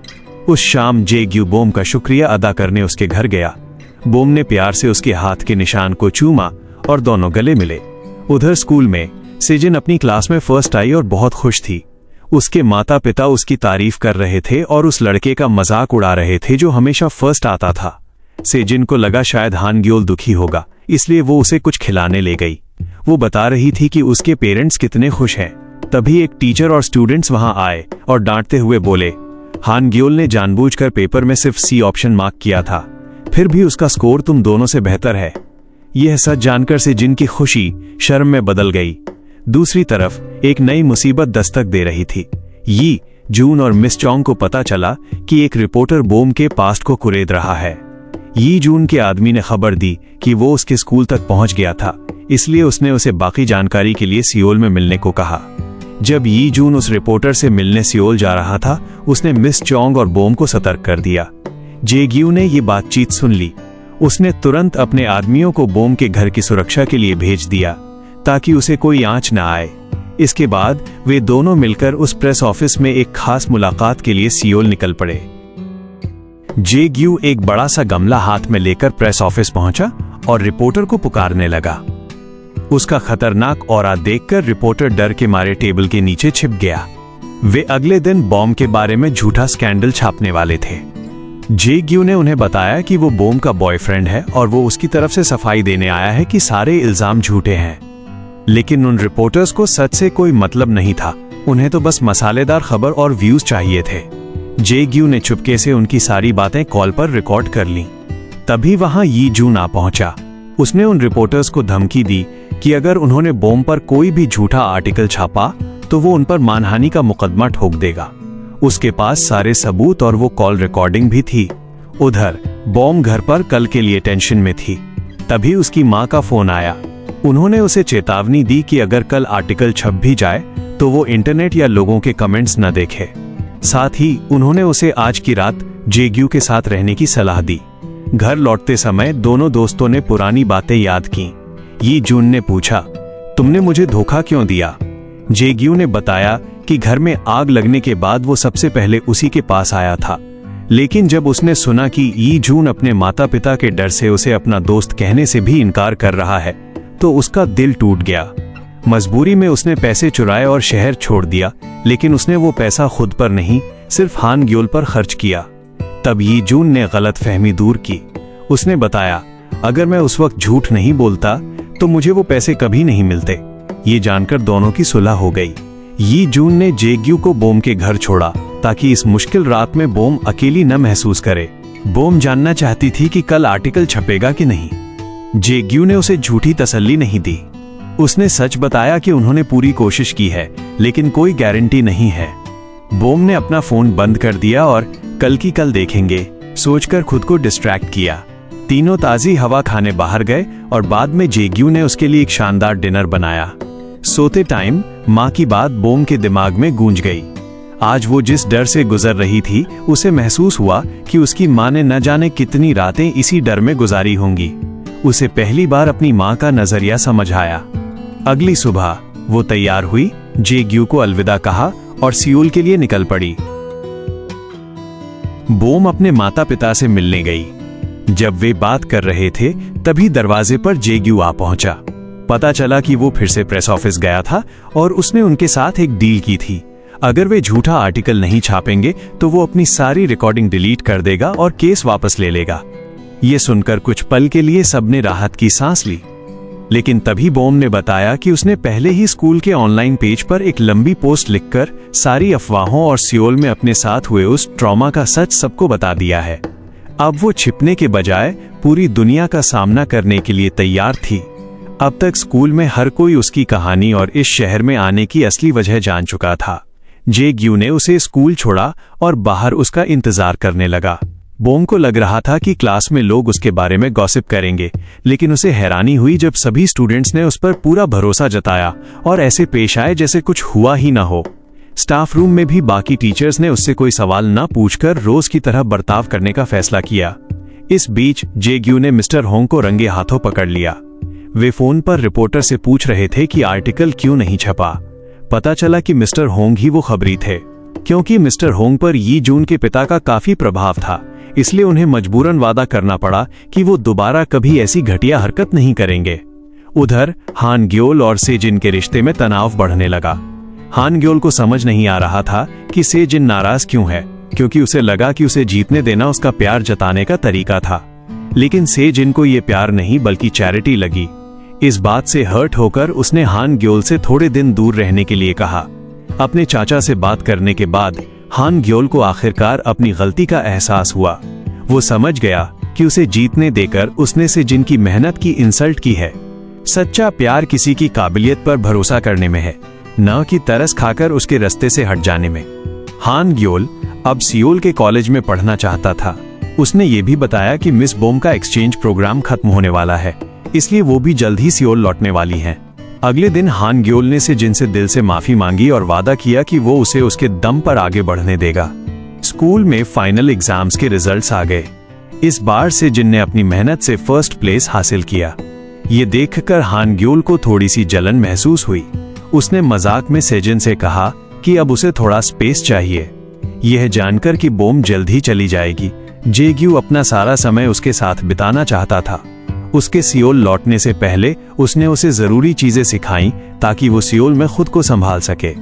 उस शाम जेग्यू बोम का शुक्रिया अदा करने उसके घर गया। बोम ने प्यार से उसके हाथ के निशान को चूमा और दोनों गले मिले। उधर स्कूल में सेजिन अपनी क्लास में फर्स्ट आई और बहुत खुश थी। उसके माता पिता उसकी तारीफ कर रहे थे और उस लड़के का मजाक उड़ा रहे थे जो हमेशा फर्स्ट आता था। सेजिन को लगा शायद हान ग्योल दुखी होगा, इसलिए वो उसे कुछ खिलाने ले गई। वो बता रही थी कि उसके पेरेंट्स कितने खुश हैं। तभी एक टीचर और स्टूडेंट्स वहां आए और डांटते हुए बोले, हान ग्योल ने जानबूझकर पेपर में सिर्फ सी ऑप्शन मार्क किया था, फिर भी उसका स्कोर तुम दोनों से बेहतर है। यह सच जानकर सेजिन की खुशी शर्म में बदल गई। दूसरी तरफ एक नई मुसीबत दस्तक दे रही थी। यी जून और मिस चोंग को पता चला कि एक रिपोर्टर बोम के पास्ट को कुरेद रहा है। यी जून के आदमी ने खबर दी कि वो उसके स्कूल तक पहुंच गया था, इसलिए उसने उसे बाकी जानकारी के लिए सियोल में मिलने को कहा। जब यी जून उस रिपोर्टर से मिलने सियोल जा रहा था, उसने मिस चोंग और बोम को सतर्क कर दिया। जेग्यू ने ये बातचीत सुन ली। उसने तुरंत अपने आदमियों को बोम के घर की सुरक्षा के लिए भेज दिया ताकि उसे कोई आंच न आए। इसके बाद वे दोनों मिलकर उस प्रेस ऑफिस में एक खास मुलाकात के लिए सियोल निकल पड़े। जेग्यू एक बड़ा सा गमला हाथ में लेकर प्रेस ऑफिस पहुंचा और रिपोर्टर को पुकारने लगा। उसका खतरनाक ऑरा देखकर रिपोर्टर डर के मारे टेबल के नीचे छिप गया। वे अगले दिन बॉम्ब के बारे में झूठा स्कैंडल छापने वाले थे। जेग्यू ने उन्हें बताया कि वो बोम का बॉयफ्रेंड है और वो उसकी तरफ से सफाई देने आया है कि सारे इल्जाम झूठे हैं। लेकिन उन रिपोर्टर्स को सच से कोई मतलब नहीं था, उन्हें तो बस मसालेदार खबर और व्यूज चाहिए थे। जेग्यू ने चुपके से उनकी सारी बातें कॉल पर रिकॉर्ड कर लीं। तभी वहां यी जून आ पहुंचा। उसने उन रिपोर्टर्स को धमकी दी कि अगर उन्होंने बोम पर कोई भी झूठा आर्टिकल छापा तो वो उन पर मानहानि का मुकदमा ठोक देगा। उसके पास सारे सबूत और वो कॉल रिकॉर्डिंग भी थी। उधर बॉम घर पर कल के लिए टेंशन में थी। तभी उसकी मां का फोन आया। उन्होंने उसे चेतावनी दी कि अगर कल आर्टिकल छप भी जाए तो वो इंटरनेट या लोगों के कमेंट्स न देखे। साथ ही उन्होंने उसे आज की रात जेग्यू के साथ रहने की सलाह दी। घर लौटते समय दोनों दोस्तों ने पुरानी बातें याद की। यी जून ने पूछा, तुमने मुझे धोखा क्यों दिया? जेग्यू ने बताया कि घर में आग लगने के बाद वो सबसे पहले उसी के पास आया था, लेकिन जब उसने सुना कि यी जून अपने माता पिता के डर से उसे अपना दोस्त कहने से भी इनकार कर रहा है तो उसका दिल टूट गया। मजबूरी में उसने पैसे चुराए और शहर छोड़ दिया, लेकिन उसने वो पैसा खुद पर नहीं, सिर्फ हान ग्योल पर खर्च किया। तब यी जून ने गलतफहमी दूर की। उसने बताया, अगर मैं उस वक्त झूठ नहीं बोलता तो मुझे वो पैसे कभी नहीं मिलते। ये जानकर दोनों की सुलह हो गई। यी जून ने जेग्यू को बोम के घर छोड़ा ताकि इस मुश्किल रात में बोम अकेली न महसूस करे। बोम जानना चाहती थी कि कल आर्टिकल छपेगा कि नहीं। जेग्यू ने उसे झूठी तसल्ली नहीं दी। उसने सच बताया कि उन्होंने पूरी कोशिश की है, लेकिन कोई गारंटी नहीं है। बोम ने अपना फोन बंद कर दिया और कल की कल देखेंगे सोचकर खुद को डिस्ट्रैक्ट किया। तीनों ताजी हवा खाने बाहर गए और बाद में जेग्यू ने उसके लिए एक शानदार डिनर बनाया। सोते टाइम माँ की बात बोम के दिमाग में गूंज गई। आज वो जिस डर से गुजर रही थी, उसे महसूस हुआ कि उसकी माँ ने न जाने कितनी रातें इसी डर में गुजारी होंगी। उसे पहली बार अपनी माँ का नजरिया समझ आया। अगली सुबह वो तैयार हुई, जेग्यू को अलविदा कहा और सियोल के लिए निकल पड़ी। बोम अपने माता पिता से मिलने गई। जब वे बात कर रहे थे तभी दरवाजे पर जेग्यू आ पहुंचा। पता चला कि वो फिर से प्रेस ऑफिस गया था और उसने उनके साथ एक डील की थी। अगर वे झूठा आर्टिकल नहीं छापेंगे तो वो अपनी सारी रिकॉर्डिंग डिलीट कर देगा और केस वापस ले लेगा। ये सुनकर कुछ पल के लिए सबने राहत की सांस ली, लेकिन तभी बोम ने बताया कि उसने पहले ही स्कूल के ऑनलाइन पेज पर एक लंबी पोस्ट लिखकर सारी अफवाहों और सियोल में अपने साथ हुए उस ट्रॉमा का सच सबको बता दिया है। अब वो छिपने के बजाय पूरी दुनिया का सामना करने के लिए तैयार थी। अब तक स्कूल में हर कोई उसकी कहानी और इस शहर में आने की असली वजह जान चुका था। जेग्यू ने उसे स्कूल छोड़ा और बाहर उसका इंतजार करने लगा। बोम को लग रहा था कि क्लास में लोग उसके बारे में गॉसिप करेंगे, लेकिन उसे हैरानी हुई जब सभी स्टूडेंट्स ने उस पर पूरा भरोसा जताया और ऐसे पेश आए जैसे कुछ हुआ ही ना हो। स्टाफ रूम में भी बाकी टीचर्स ने उससे कोई सवाल न पूछकर रोज की तरह बर्ताव करने का फैसला किया। इस बीच जेग्यू ने मिस्टर होंग को रंगे हाथों पकड़ लिया। वे फोन पर रिपोर्टर से पूछ रहे थे कि आर्टिकल क्यों नहीं छपा। पता चला कि मिस्टर होंग ही वो खबरी थे। क्योंकि मिस्टर होंग पर यी जून के पिता का काफी प्रभाव था, इसलिए उन्हें मजबूरन वादा करना पड़ा कि वो दोबारा कभी ऐसी घटिया हरकत नहीं करेंगे। उधर हान ग्योल और सेजिन के रिश्ते में तनाव बढ़ने लगा। हान ग्योल को समझ नहीं आ रहा था कि सेजिन नाराज क्यों है, क्योंकि उसे लगा कि उसे जीतने देना उसका प्यार जताने का तरीका था। लेकिन सेजिन को ये प्यार नहीं बल्कि चैरिटी लगी। इस बात से हर्ट होकर उसने हान ग्योल से थोड़े दिन दूर रहने के लिए कहा। अपने चाचा से बात करने के बाद हान ग्योल को आखिरकार अपनी गलती का एहसास हुआ। वो समझ गया कि उसे जीतने देकर उसने सेजिन की मेहनत की इंसल्ट की है। सच्चा प्यार किसी की काबिलियत पर भरोसा करने में है, न कि तरस खाकर उसके रास्ते से हट जाने में। हान ग्योल अब सियोल के कॉलेज में पढ़ना चाहता था। उसने ये भी बताया कि मिस बोम का एक्सचेंज प्रोग्राम खत्म होने वाला है, इसलिए वो भी जल्द ही सियोल लौटने वाली हैं। अगले दिन हान ग्योल ने सेजिन से दिल से माफी मांगी और वादा किया कि वो उसे उसके दम पर आगे बढ़ने देगा। स्कूल में फाइनल एग्जाम्स के रिजल्ट्स आ गए। इस बार सेजिन ने अपनी मेहनत से फर्स्ट प्लेस हासिल किया। ये देखकर हान ग्योल को थोड़ी सी जलन महसूस हुई। उसने मजाक में सेजिन से कहा कि अब उसे थोड़ा स्पेस चाहिए। यह जानकर कि बोम जल्द ही चली जाएगी, जेग्यू अपना सारा समय उसके साथ बिताना चाहता था। उसके सियोल लौटने से पहले उसने उसे जरूरी चीजें सिखाई ताकि वो सियोल में खुद को संभाल सके।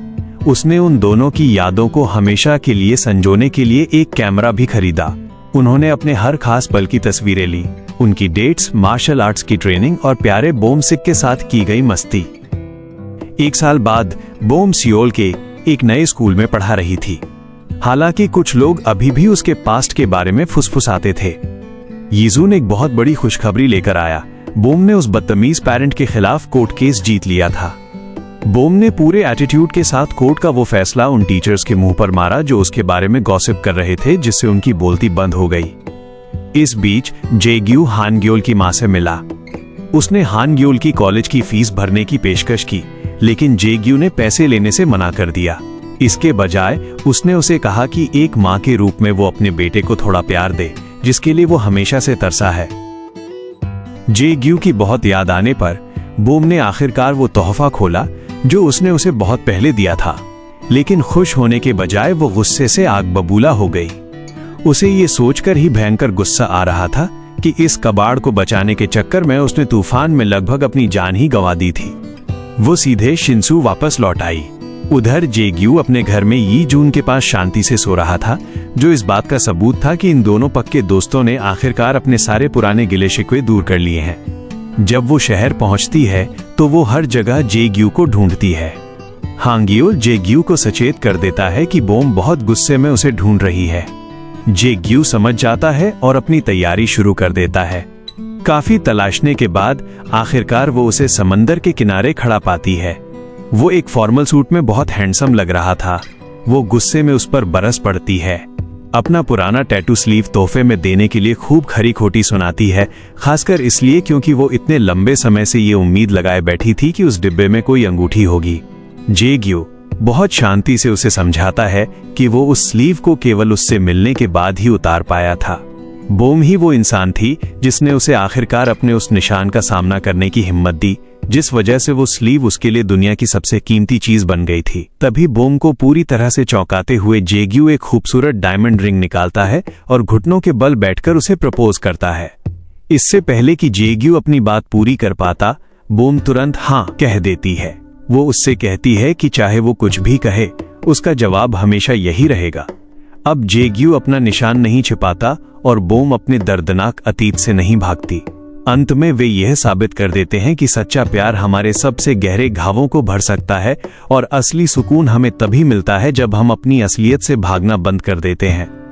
उसने उन दोनों की यादों को हमेशा के लिए संजोने के लिए एक कैमरा भी खरीदा। उन्होंने अपने हर खास पल की तस्वीरें ली, उनकी डेट्स, मार्शल आर्ट्स की ट्रेनिंग और प्यारे बोम सिक के साथ की गई मस्ती। एक साल बाद बोम सियोल के एक नए स्कूल में पढ़ा रही थी। हालांकि कुछ लोग अभी भी उसके पास्ट के बारे में फुसफुसाते थे। यीजून एक बहुत बड़ी खुशखबरी लेकर आया। बोम ने उस बदतमीज पेरेंट के खिलाफ कोर्ट केस जीत लिया था। बोम ने पूरे एटीट्यूड के साथ कोर्ट का वो फैसला उन टीचर्स के मुंह पर मारा जो उसके बारे में गॉसिप कर रहे थे, जिससे उनकी बोलती बंद हो गई। इस बीच जेग्यू हान ग्योल की मां से मिला। उसने हान ग्योल की कॉलेज की फीस भरने की पेशकश की, लेकिन जेग्यू ने पैसे लेने से मना कर दिया। इसके बजाय उसने उसे कहा कि एक मां के रूप में वो अपने बेटे को थोड़ा प्यार दे, जिसके लिए वो हमेशा से तरसा है। जेग्यू की बहुत याद आने पर बोम ने आखिरकार वो तोहफा खोला जो उसने उसे बहुत पहले दिया था, लेकिन खुश होने के बजाय वो गुस्से से आग बबूला हो गई। उसे ये सोचकर ही भयंकर गुस्सा आ रहा था कि इस कबाड़ को बचाने के चक्कर में उसने तूफान में लगभग अपनी जान ही गंवा दी थी। वो सीधे शिन्सू वापस लौट आई। उधर जेग्यू अपने घर में यी जून के पास शांति से सो रहा था, जो इस बात का सबूत था कि इन दोनों पक्के दोस्तों ने आखिरकार अपने सारे पुराने गिले शिकवे दूर कर लिए हैं। जब वो शहर पहुंचती है तो वो हर जगह जेग्यू को ढूंढती है। हांग्योल जेग्यू को सचेत कर देता है कि बोम बहुत गुस्से में उसे ढूंढ रही है। जेग्यू समझ जाता है और अपनी तैयारी शुरू कर देता है। काफी तलाशने के बाद आखिरकार वो उसे समंदर के किनारे खड़ा पाती है। वो एक फॉर्मल सूट में बहुत हैंडसम लग रहा था। वो गुस्से में उस पर बरस पड़ती है। अपना पुराना टैटू स्लीव तोहफे में देने के लिए खूब खरी खोटी सुनाती है, खासकर इसलिए क्योंकि वो इतने लंबे समय से ये उम्मीद लगाए बैठी थी कि उस डिब्बे में कोई अंगूठी होगी। जेग्यू बहुत शांति से उसे समझाता है कि वो उस स्लीव को केवल उससे मिलने के बाद ही उतार पाया था। बोम ही वो इंसान थी जिसने उसे आखिरकार अपने उस निशान का सामना करने की हिम्मत दी, जिस वजह से वो स्लीव उसके लिए दुनिया की सबसे कीमती चीज बन गई थी। तभी बोम को पूरी तरह से चौंकाते हुए जेग्यू एक खूबसूरत डायमंड रिंग निकालता है और घुटनों के बल बैठकर उसे प्रपोज करता है। इससे पहले कि जेग्यू अपनी बात पूरी कर पाता, बोम तुरंत हाँ कह देती है। वो उससे कहती है कि चाहे वो कुछ भी कहे, उसका जवाब हमेशा यही रहेगा। अब जेग्यू अपना निशान नहीं छिपाता और बोम अपने दर्दनाक अतीत से नहीं भागती। अंत में वे यह साबित कर देते हैं कि सच्चा प्यार हमारे सबसे गहरे घावों को भर सकता है और असली सुकून हमें तभी मिलता है जब हम अपनी असलियत से भागना बंद कर देते हैं।